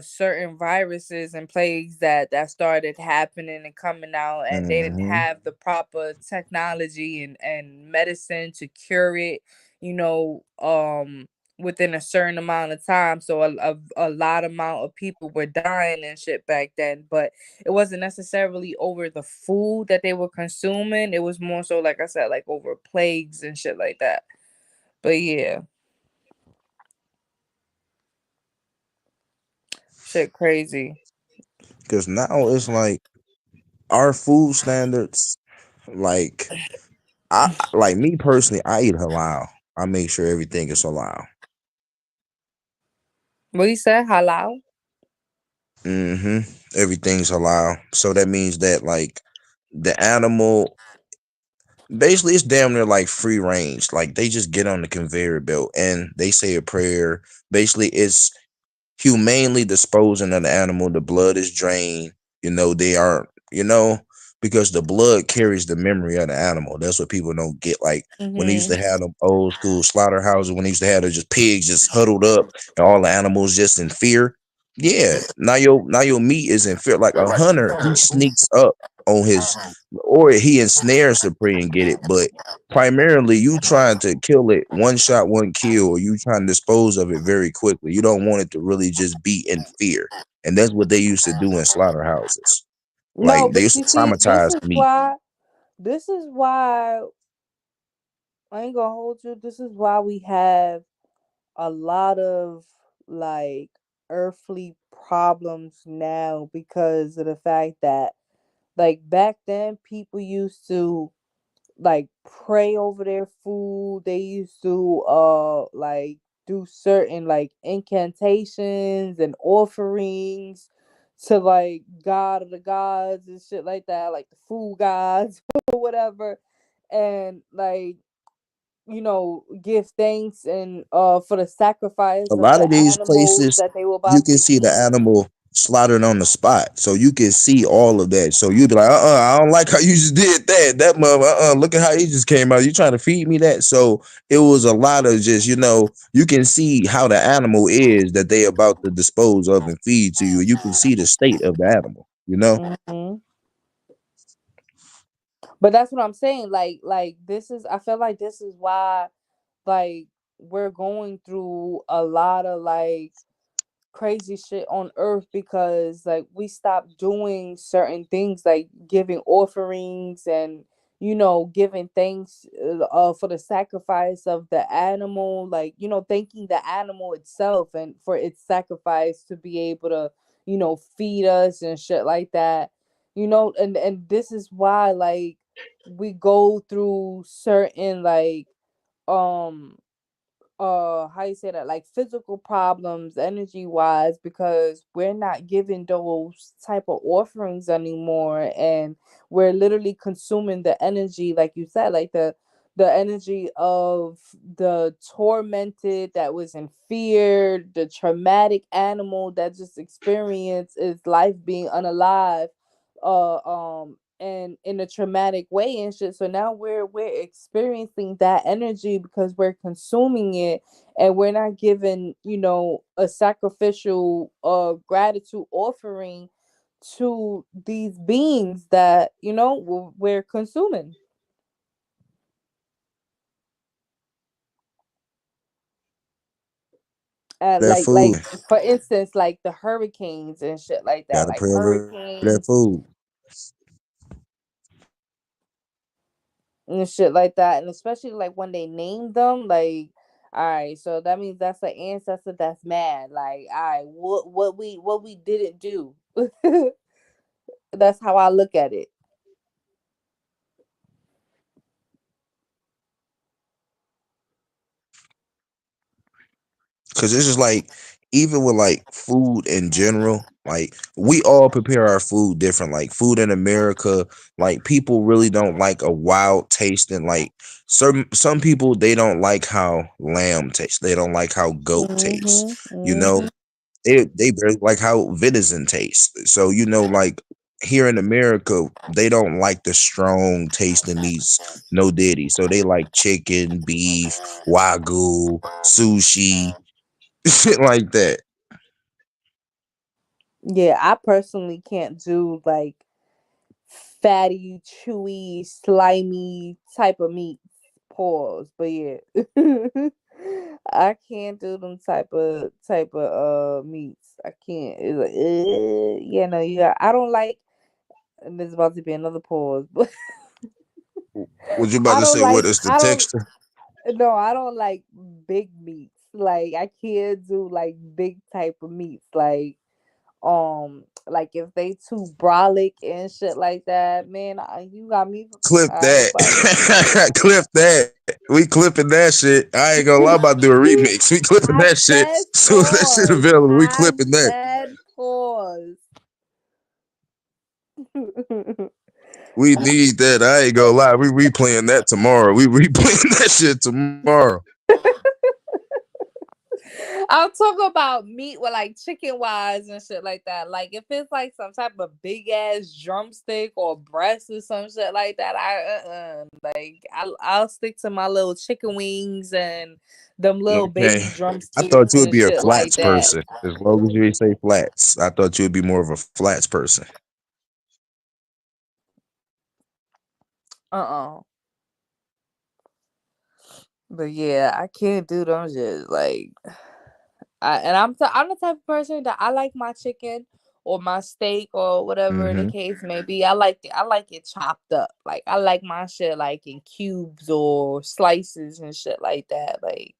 certain viruses and plagues that started happening and coming out, and they didn't Hmm. have the proper technology and medicine to cure it, you know, within a certain amount of time. So a lot amount of people were dying and shit back then, but it wasn't necessarily over the food that they were consuming. It was more so, like I said, like over plagues and shit like that. But yeah, shit crazy. Because now it's like our food standards, like like me personally, I eat halal. I make sure everything is halal. What you said? Halal? Hmm. Everything's halal. So that means that like the animal basically it's damn near like free range. Like they just get on the conveyor belt and they say a prayer. Basically, it's humanely disposing of the animal. The blood is drained. They are, because the blood carries the memory of the animal. That's what people don't get. Like when they used Mhm. to have them old school slaughterhouses, when they used to have the just pigs just huddled up and all the animals just in fear. Yeah, now your meat is in fear. Like a hunter, he sneaks up on his, or he ensnares the prey and get it. But primarily, you trying to kill it one shot, one kill, or you trying to dispose of it very quickly. You don't want it to really just be in fear, and that's what they used to do in slaughterhouses. No, Like they but used you to see, this traumatize is meat. why. This is why I ain't gonna hold you. This is why we have a lot of like earthly problems now because of the fact that like back then people used to like pray over their food. They used to like do certain like incantations and offerings to like God of the gods and shit like that, like the food gods or whatever. And like, give thanks and for the A sacrifice of lot the of these animals places, that they were you about can to see the eat. animal slaughtered on the spot, so you can see all of that. So you'd be like, I don't like how you just did that. That mother, look at how he just came out. You trying to feed me that? So it was a lot of just, you can see how the animal is that they about to dispose of and feed to you. You can see the state of the animal. Hmm. But that's what I'm saying. Like this is. I feel like this is why, like, we're going through a lot of like crazy shit on earth because like we stopped doing certain things like giving offerings and giving thanks for the sacrifice of the animal, like, thanking the animal itself and for its sacrifice to be able to, feed us and shit like that. And this is why, like, we go through certain, like, um how you say that, like, physical problems energy wise, because we're not giving those type of offerings anymore, and we're literally consuming the energy, like you said, like the energy of the tormented, that was in fear, the traumatic animal that just experienced its life being unalive, and in a traumatic way and shit. So now we're experiencing that energy because we're consuming it, and we're not giving, a sacrificial gratitude offering to these beings that, we're consuming. That Like, food. for instance, like the hurricanes and shit like that, Gotta like pray over that food. hurricanes and shit like that, and especially like when they name them, like, all right, so that means that's an ancestor that's mad, like, all right, what we didn't do. That's how I look at it. Cause it's just like, even with like food in general, like we all prepare our food different. Like food in America, like people really don't like a wild tasting. Like some people, they don't like how lamb tastes. They don't like how goat Mhm. tastes. You know, Mhm. they barely like how venison tastes. So like here in America, they don't like the strong tasting meats. No diddy. So they like chicken, beef, wagyu, sushi, shit like that. Yeah, I personally can't do like fatty, chewy, slimy type of meats. Pause. But yeah, I can't do them type of meats. I can't. It's like, yeah, no, yeah. I don't like. And there's about to be another pause, but Was you about I to don't say what like. is the I don't. texture? No, I don't like big meats. Like, I can't do like big type of meats. Like if they too brolic and shit like that, man, you got me. Clip I was about to. that. Clip that. We clipping that shit. I ain't gonna lie about do a remix. We clipping I that shit. said So that shit pause. available. We I clipping that. said pause. We need that. I ain't gonna lie. We replaying that tomorrow. We replaying that shit tomorrow. I'll talk about meat with like chicken wise and shit like that. Like if it's like some type of big ass drumstick or breast or some shit like that, like I'll stick to my little chicken wings and them little Okay. baby I thought drumsticks you would and be a shit like flats that. person. As long as you ain't say flats. I thought you would be more of a flats person. Uh. But yeah, I can't do them just like I'm the type of person that I like my chicken or my steak or whatever the Mm-hmm. case may be. I like it chopped up. Like I like my shit like in cubes or slices and shit like that. Like,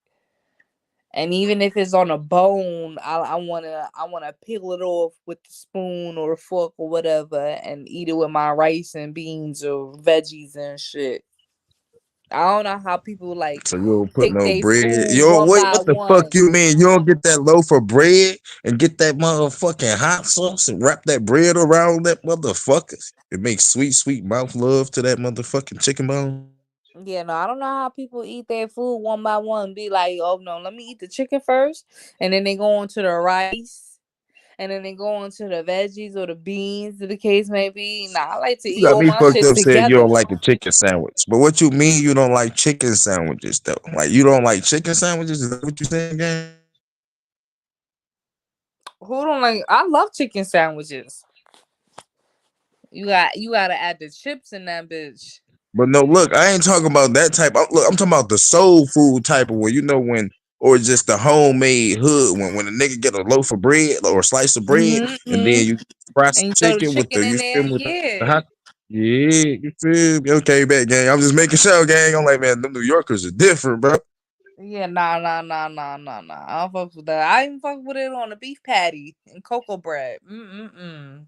and even if it's on a bone, I wanna peel it off with the spoon or a fork or whatever and eat it with my rice and beans or veggies and shit. I don't know how people like So you don't put pick no their bread. food You don't one wait. by What the fuck one. you mean? You don't get that loaf of bread and get that motherfucking hot sauce and wrap that bread around that motherfucker. It makes sweet, sweet mouth love to that motherfucking chicken bone. Yeah, no, I don't know how people eat their food one by one. Be like, oh no, let me eat the chicken first, and then they go on to the rice, and then they go on to the veggies or the beans, the case may be. Nah, I like to You eat got all me my fucked shit up saying you together. don't like a chicken sandwich. But what you mean you don't like chicken sandwiches though? Like you don't like chicken sandwiches? Is that what you saying, gang? Who don't like? I love chicken sandwiches. You gotta add the chips in that bitch. But no, look, I ain't talking about that type. Look, I'm talking about the soul food type of where when, or just the homemade hood when a nigga get a loaf of bread or a slice of bread, and Mm-hmm. then you fry some And you throw the chicken with the chicken in you there. feel me with the Yeah. hot. Yeah, you feel me? Okay, bet, gang. I'm just making sure, gang. I'm like, man, them New Yorkers are different, bro. Yeah, nah. I don't fuck with that. I even fuck with it on a beef patty and cocoa bread. Mm.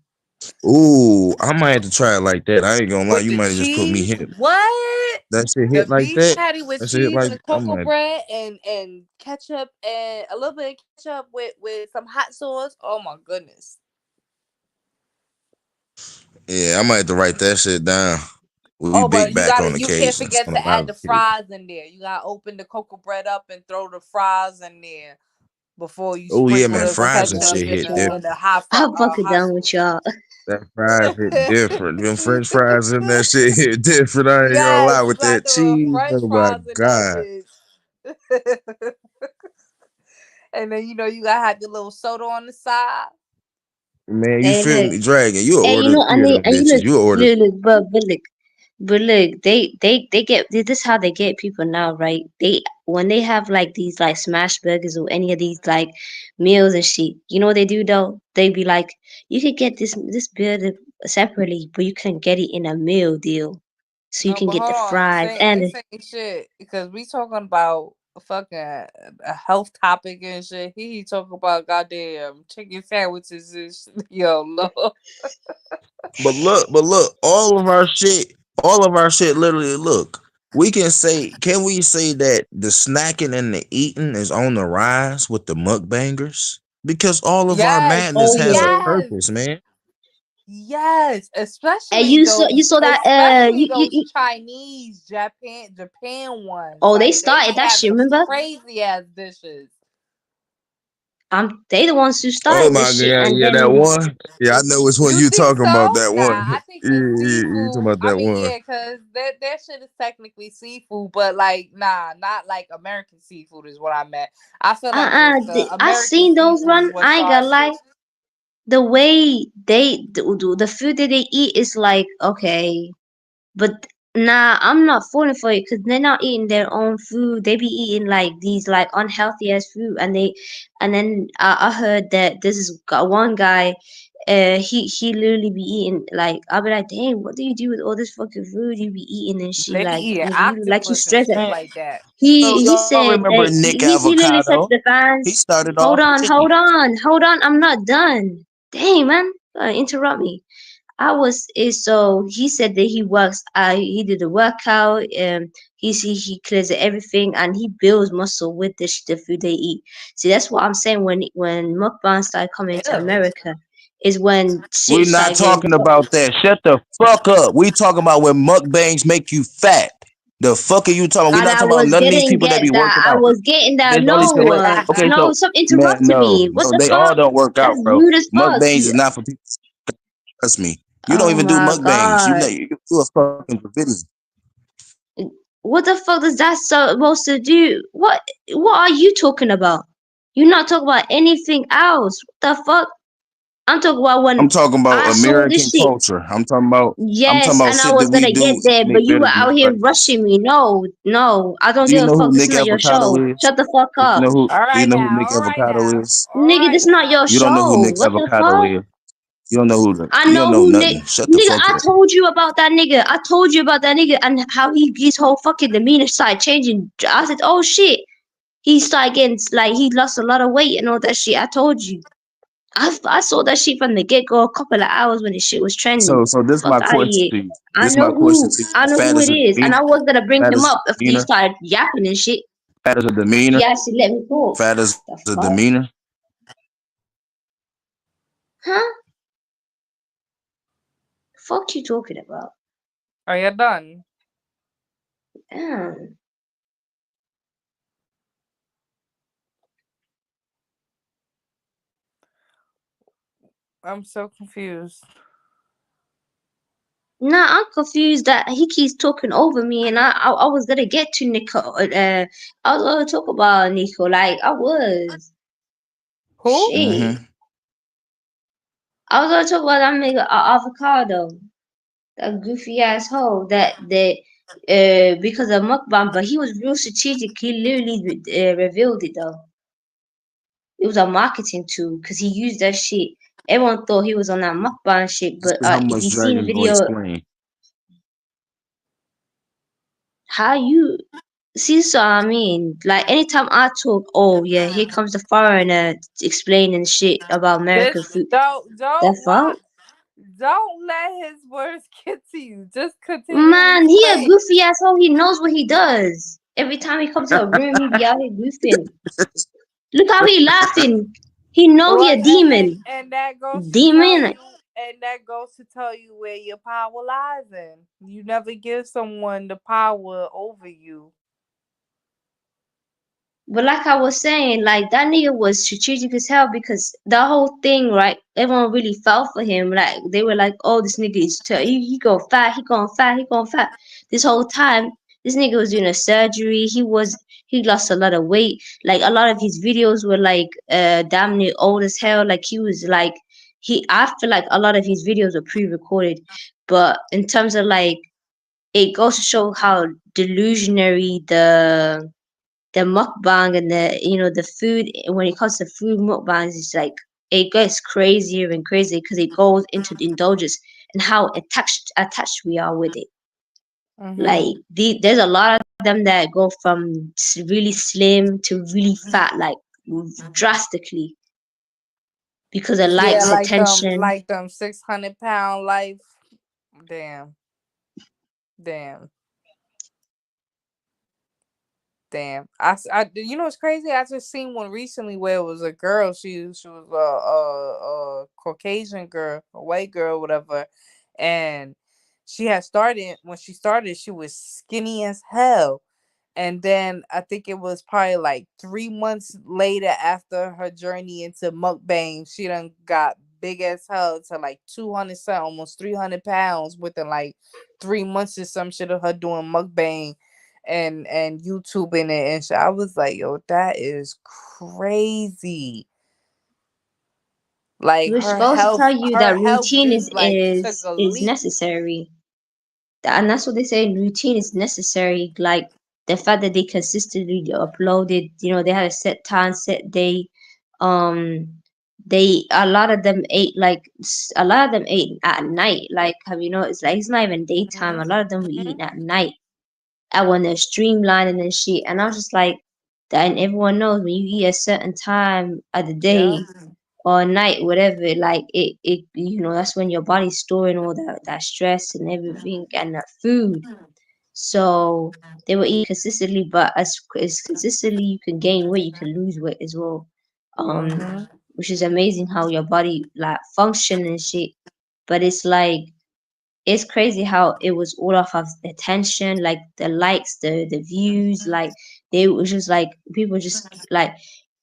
Ooh, I might have to try it like that. I ain't gonna lie, With you the might have just put me cheese, hit. what? That shit The hit like beef that. patty with That shit hit cheese like and I cocoa might. bread and ketchup and a little bit of ketchup with some hot sauce. Oh my goodness. Yeah, I might have to write that shit down. We Oh, big but back on you can't occasions forget on a to lot add of the occasions. fries in there. You gotta open the cocoa bread up and throw the fries in there before you Oh yeah, sprinkle man, I'm the fucking fries and done shit ketchup with and hit y'all. different. the I'm fucking hot done with sauce. y'all. That fries hit different. Them French fries and that shit hit different. I ain't gonna Yes, lie you with gotta that throw a cheese. French Oh my fries in that god, bitch. And then you gotta have your little soda on the side. man, you Hey, feel look. me? Dragon, you Hey, order and three of them you bitches. look, You order. look, but look, they get this is how they get people now, right? They when they have like these like smash burgers or any of these like meals and shit, you know what they do though? They be like, you could get this burger separately, but you can get it in a meal deal, so you No, can but get the hold on, fries and this ain't shit because we talking about fucking a health topic and shit. He talking about goddamn chicken sandwiches and shit. Yo, Lord. But look, all of our shit literally look. We can say, can we say that the snacking and the eating is on the rise with the mukbangers? Because all of our Yes, madness oh has a yeah. yes, purpose, man. yes. And Especially you saw that those Chinese Japan ones. oh, they Like they started be that having shit, them remember? crazy ass dishes. They the ones who Oh started my this god, shit, yeah, and yeah, that then one. Yeah, I know which one You you think talking about. so? That Nah, one. I think Yeah, the you talking seafood. about I that mean, one. yeah, because that shit is technically seafood, but like, nah, not like American seafood is what I meant. I feel like the I American seen those seafood is run. what I ain't gonna started lie. it. The way the food that they eat is like okay, but nah, I'm not falling for it because they're not eating their own food. They be eating like these like unhealthy ass food, and then I heard that this is one guy. He literally be eating like I'll be like, dang, what do you do with all this fucking food you be eating and shit? They be Like eating you like you octopus and stress it. shit Man, like that. so He y'all said remember that Nick he literally said to Avocado? the He fans, started "Hold off on, chicken. hold on, I'm not done." Dang man, interrupt me. I was so he said that he works. He did a workout. He clears everything and he builds muscle with the food they eat. See, that's what I'm saying. When mukbang started coming to Ew. America, is when shit We're not started getting talking about that. Shut the fuck up. We talking about when mukbangs make you fat. The fuck are you talking about? We're and not I talking about was none of these getting people that get be that. working I out. was getting that. There's only No, select. Okay, no, so stop man, interrupting no, me. What no, the they all fuck? don't work That's out, bro. rude as fuck. Mukbangs is not for people. Trust me. You don't Oh even do my mukbangs. You god. know you do a fucking video. What the fuck is that supposed to do? What are you talking about? You're not talking about anything else. What the fuck? I'm talking about when I'm talking about I saw this American shit. culture. I'm talking Yes, about and I shit that was we gonna get do there, but make you better were than out here everybody else. rushing me. No, no, I don't Do you give a know fuck. who This is Nick not your Avocado show. is? Shut the fuck Do you up. know who? All Do you right know who now, Nick all right Avocado now, is? all Nigga, right this not now. your You don't know who show. Nick What the Avocado fuck? is. You don't know who. I You don't know know who Nick. nothing. Shut the Nigga, fuck I up. told you about that nigga. I told you about that nigga and how his whole fucking demeanor started changing. I said, oh shit. He started getting like he lost a lot of weight and all that shit. I told you. I saw that shit from the get go a couple of hours when the shit was trending. So this is Fuck my out of question here. to you. I This is my know question who. to you. I know Fat who as it a is, and demeanor. I was gonna bring Fat him as up a after you demeanor. started yapping and shit. Fat as a He demeanor. actually let me talk. Fat as The a fuck? demeanor. Huh? Fuck you talking about? Are you done? Damn. I'm so confused. Nah, I'm confused that he keeps talking over me, and I was gonna get to Nico. I was gonna talk about Nico, like I was. Who? Shit. Mm-hmm. I was gonna talk about that nigga avocado, that goofy ass hoe that because of mukbang, but he was real strategic. He literally revealed it though. It was a marketing tool because he used that shit. Everyone thought he was on that mukbang shit, Let's but see how if much you seen Dragon gonna video, explain. How you see? So I mean, like anytime I talk, oh yeah, here comes the foreigner explaining shit about American Bitch, food. The don't fuck? what? Don't let his words get to you. Just continue to Man, he a explain. goofy asshole. He knows what he does. Every time he comes to a room, he be out here goofing. Look how he laughing. He know he Right, a demon. and that goes to tell Demon. you, where your power lies in. You never give someone the power over you. But like I was saying, like that nigga was strategic as hell because the whole thing, right? Everyone really fell for him. Like they were like, "Oh, this nigga is he going fat, he going fat, he going fat." This whole time, this nigga was doing a surgery. He lost a lot of weight. Like a lot of his videos were like damn near old as hell. Like he was like I feel like a lot of his videos were pre-recorded. But in terms of like, it goes to show how delusionary the mukbang and the the food, when it comes to food mukbangs, it's like it gets crazier and crazier because it goes into the indulgence and how attached we are with it. Like Mhm. there's a lot of them that go from really slim to really fat, like drastically, because of Yeah, likes, attention. like them 600 pound life. Damn, damn, damn. You know what's crazy? I just seen one recently where it was a girl. She was a Caucasian girl, a white girl, whatever, and she had started when she started. She was skinny as hell. And then I think it was probably like 3 months later after her journey into mukbang, she done got big as hell to like 200 something, almost 300 pounds within like 3 months or some shit of her doing mukbang and YouTubing it and shit. I was like, yo, that is crazy. Like Which goes to tell you her that health routine is just like took is a is leap. necessary. And that's what they say, routine is necessary. Like the fact that they consistently uploaded, they had a set time, set day. um they a lot of them ate like a lot of them ate at night. Like, have you noticed, like it's not even daytime, a lot of them were eating at night, and when they're streamlining and shit. And I was just like, that, and everyone knows when you eat a certain time of the Yeah. day or night, whatever, like it that's when your body's storing all that stress and everything and that food. So they will eat consistently, but as consistently you can gain weight, you can lose weight as well. Mhm. Which is amazing how your body like function and shit. But it's crazy how it was all off of attention, like the likes, the views, like they was just like people just like,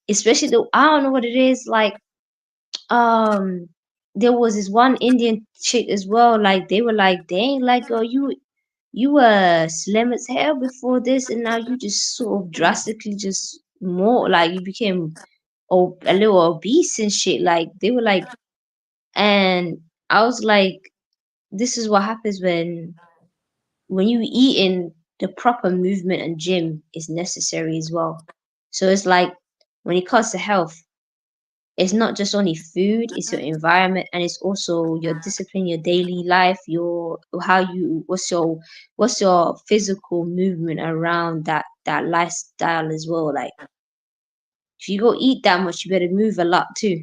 especially the, I don't know what it is, like um there was this one Indian chick as well, like they were like, dang, like, oh, you were slim as hell before this, and now you just sort of drastically just more like you became a little obese and shit. Like they were like, and I was like, this is what happens when you eat in the proper movement, and gym is necessary as well. So it's like when it comes to health, it's not just only food, it's your environment, and it's also your discipline, your daily life, your how you what's your physical movement around that lifestyle as well. Like if you go eat that much, you better move a lot too.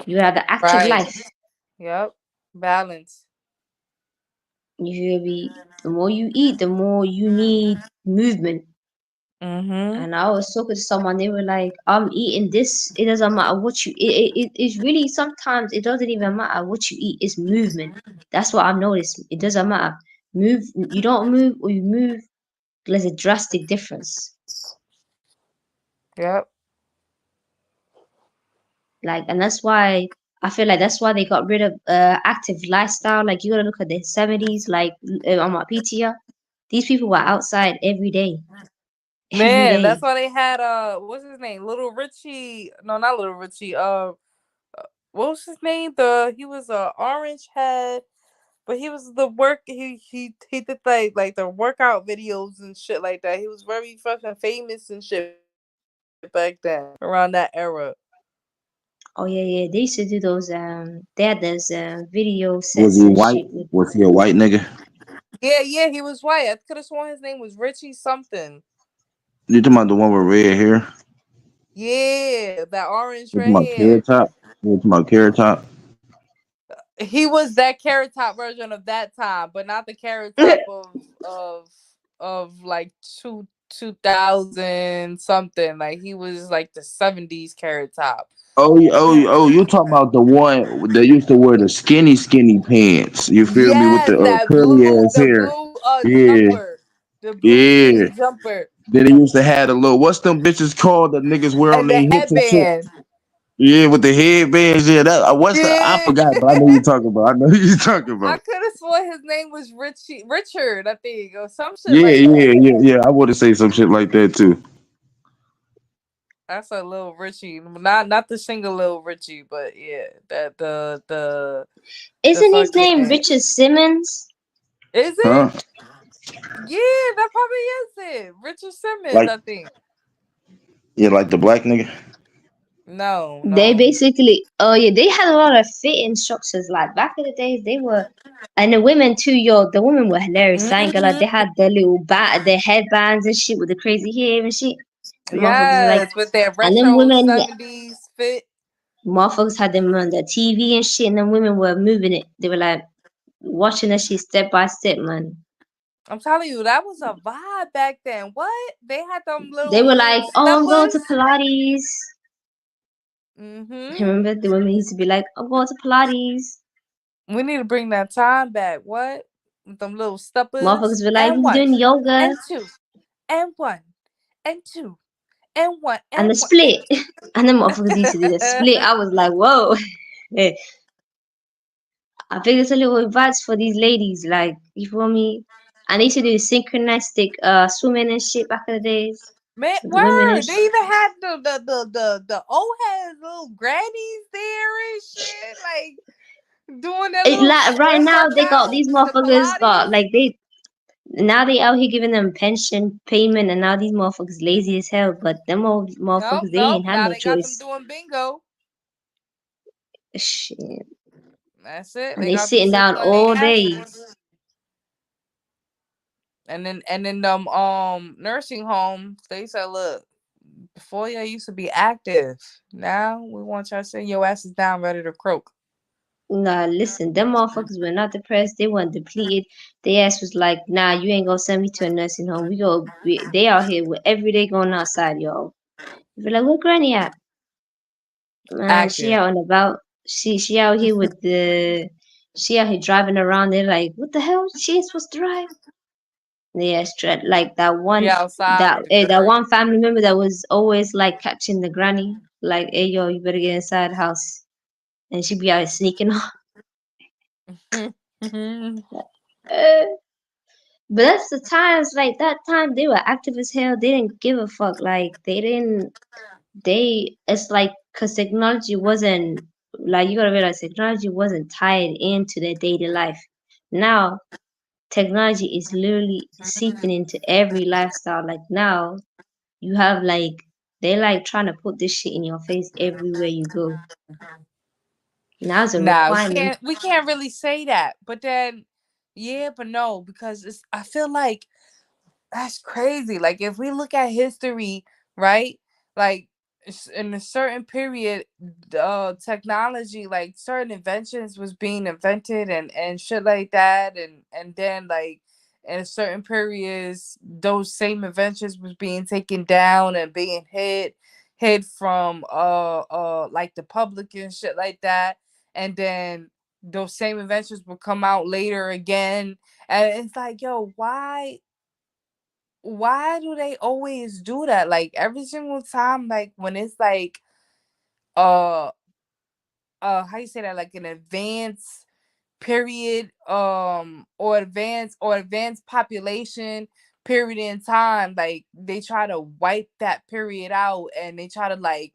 You have the active Right. life. Yep. Balance. You should be, the more you eat, the more you need movement. Mhm. And I was talking to someone, they were like, I'm eating this. It doesn't matter what you it's really, sometimes it doesn't even matter what you eat, it's movement. That's what I've noticed. It doesn't matter. Move, you don't move or you move, there's a drastic difference. Yep. Like, and that's why I feel like that's why they got rid of active lifestyle. Like you gotta look at the 70s, like on my PTR. These people were outside every day. Every Man, that's day. why they had what's his name? Little Richie. No, not Little Richie. What was his name? He was a orange head, but he was the work he did like the workout videos and shit like that. He was very fucking famous and shit back then, around that era. Oh yeah, yeah. They used to do those. They had those video Was sets he and white? shit with. Was he a white nigga? Yeah, he was white. I could have sworn his name was Richie something. You talking about the one with red hair? Yeah, that orange You talking red about Carrot hair. Top? You talking about Carrot Top? He was that carrot top version of that time, but not the carrot top of like 2000 something. Like he was like the 70s carrot top. You talking about the one that used to wear the skinny pants? You feel me with Yes, the that curly ass the hair? blue Yeah, jumper. The blue yeah. skinny jumper. Then they used to have the little what's them bitches called that niggas wear on And their the hips and shit. headband. Yeah, with the headbands. Yeah, that I Yeah. forgot, but I know you talking about. I know you talking I about. could have sworn his name was Richard, I think, or some shit Yeah, like that. yeah. I would have say some shit like that too. That's a little Richie, not the single little Richie, but yeah, that the Isn't his name fucking Richard Simmons? is it? Huh? Yeah, that probably is it. Richard Simmons, Like I think. yeah, like the black nigga. No, They no. basically, oh yeah, they had a lot of fit instructors. Like back in the days, they were, and the women too. Yo, the women were hilarious. I ain't gonna lie. They Hmm. had their little their headbands and shit with the crazy hair and shit. The motherfuckers were like, Yes, with that and them retro women, 70s fit. motherfuckers had them on the TV and shit, and them women were moving it. They were like watching that shit step by step, man. I'm telling you, that was a vibe back then. What? They had them They were little like, oh, I'm going steppers. to Pilates. Hmm. Remember the women used to be like, I'm going to Pilates. We need to bring that time back. What? With them little steppers. Motherfuckers were like, And I'm one, doing yoga. and two, and one, and two, and one, And and the one. split. And the motherfuckers used to do the split. I was like, whoa. I think it's a little advice for these ladies, like, you feel me? And they used to do synchronistic swimming and shit back in the days Man, with the women and word. They even had the old heads, little grannies there and shit, like doing their it, little like right now they got workout, these the motherfuckers got Pilates. like they now they out here giving them pension payment and now these motherfuckers lazy as hell, but them old Nope, motherfuckers they nope. ain't had Now no they got them choice. doing bingo. Shit. That's it. And They they got them sitting sitting down on their all day. asses. And then nursing homes, they said, look, before y'all used to be active. Now we want y'all to send your asses down ready to croak. Nah, listen, them motherfuckers were not depressed. They weren't depleted. Their ass was like, nah, you ain't gonna send me to a nursing home. They out here with every day going outside, y'all. Be like, where Granny at? Man, she Active. out and about. She out here with she out here driving around. They're like, what the hell? She ain't supposed to drive. Yeah, straight like She outside with the that girl. one family member that was always like catching the granny. Like, hey yo, you better get inside the house. And she be out here sneaking off. Uh, But that's the times, like that time they were active as hell. They didn't give a fuck. Like they didn't. It's like because technology wasn't like you gotta realize technology wasn't tied into their daily life. Now technology is literally seeping into every lifestyle. Like now you have like they like trying to put this shit in your face everywhere you go. Now it's a Nah, requirement. we can't really say that. But then yeah, but no, because it's I feel like that's crazy. Like if we look at history, right? Like in a certain period, technology, like certain inventions was being invented and shit like that, and then like in certain periods, those same inventions was being taken down and being hid from like the public and shit like that, and then those same inventions will come out later again, and it's like, yo, why do they always do that? Like every single time, like when it's like uh how you say that, like an advanced period or advanced population period in time, like they try to wipe that period out and they try to like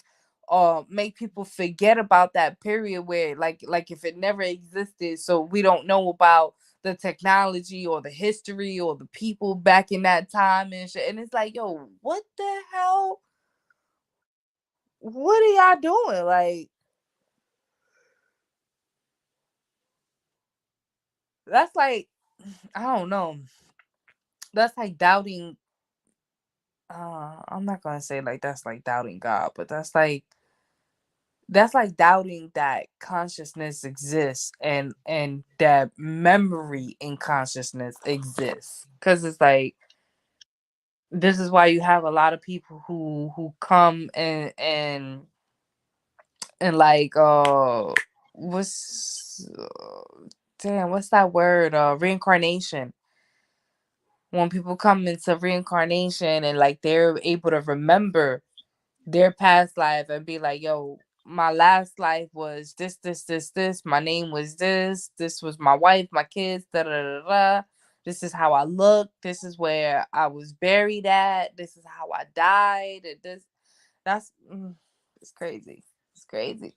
make people forget about that period where like if it never existed, so we don't know about the technology or the history or the people back in that time and shit. And it's like, yo, what the hell, what are y'all doing? Like that's like I don't know. That's like doubting. I'm not gonna say like that's like doubting God, but that's like doubting that consciousness exists and that memory in consciousness exists. Cause it's like this is why you have a lot of people who come and like what's damn what's that word reincarnation, when people come into reincarnation and like they're able to remember their past life and be like, yo, my last life was this, my name was this was my wife, my kids, da da da da. This is how I look, this is where I was buried at, this is how I died, and this that's it's crazy. It's crazy.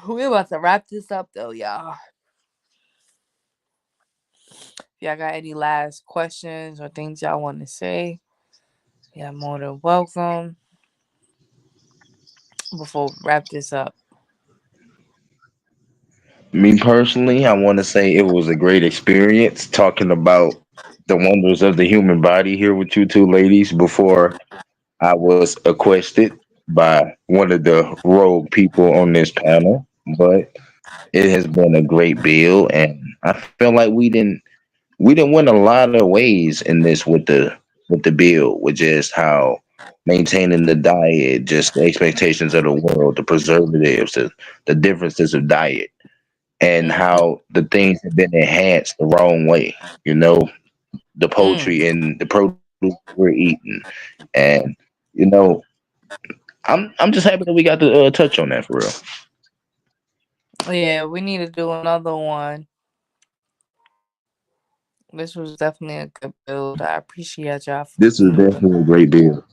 We about to wrap this up though, y'all. If y'all got any last questions or things y'all want to say, yeah, more than welcome before we wrap this up. Me personally, I want to say it was a great experience talking about the wonders of the human body here with you two ladies before I was accosted by one of the rogue people on this panel. But it has been a great bill, and I feel like we didn't win a lot of ways in this with the bill, with just how maintaining the diet, just the expectations of the world, the preservatives, the differences of diet, and Mm-hmm. how the things have been enhanced the wrong way. You know, the Mm. poultry and the produce we're eating, and you know, I'm just happy that we got to touch on that for real. Yeah, we need to do another one. This was definitely a good build. I appreciate y'all for This is definitely a great bill.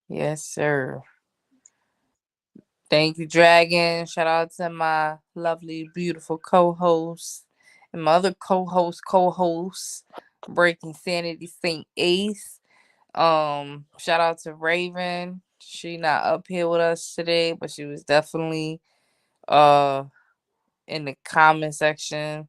yes, sir. Thank you, Dragon. Shout out to my lovely, beautiful co-host and my other co-host, Breaking Sanity Saint Ace. Shout out to Raven. She not up here with us today, but she was definitely uh in the comment section.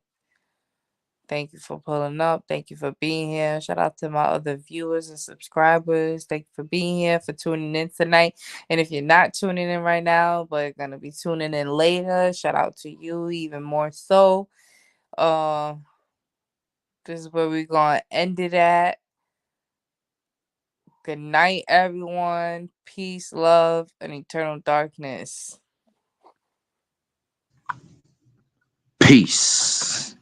Thank you for pulling up. Thank you for being here. Shout out to my other viewers and subscribers. Thank you for being here, for tuning in tonight. And if you're not tuning in right now, but gonna be tuning in later, shout out to you even more so. Uh, this is where we're gonna end it at. Good night, everyone. Peace, love, and eternal darkness. Peace.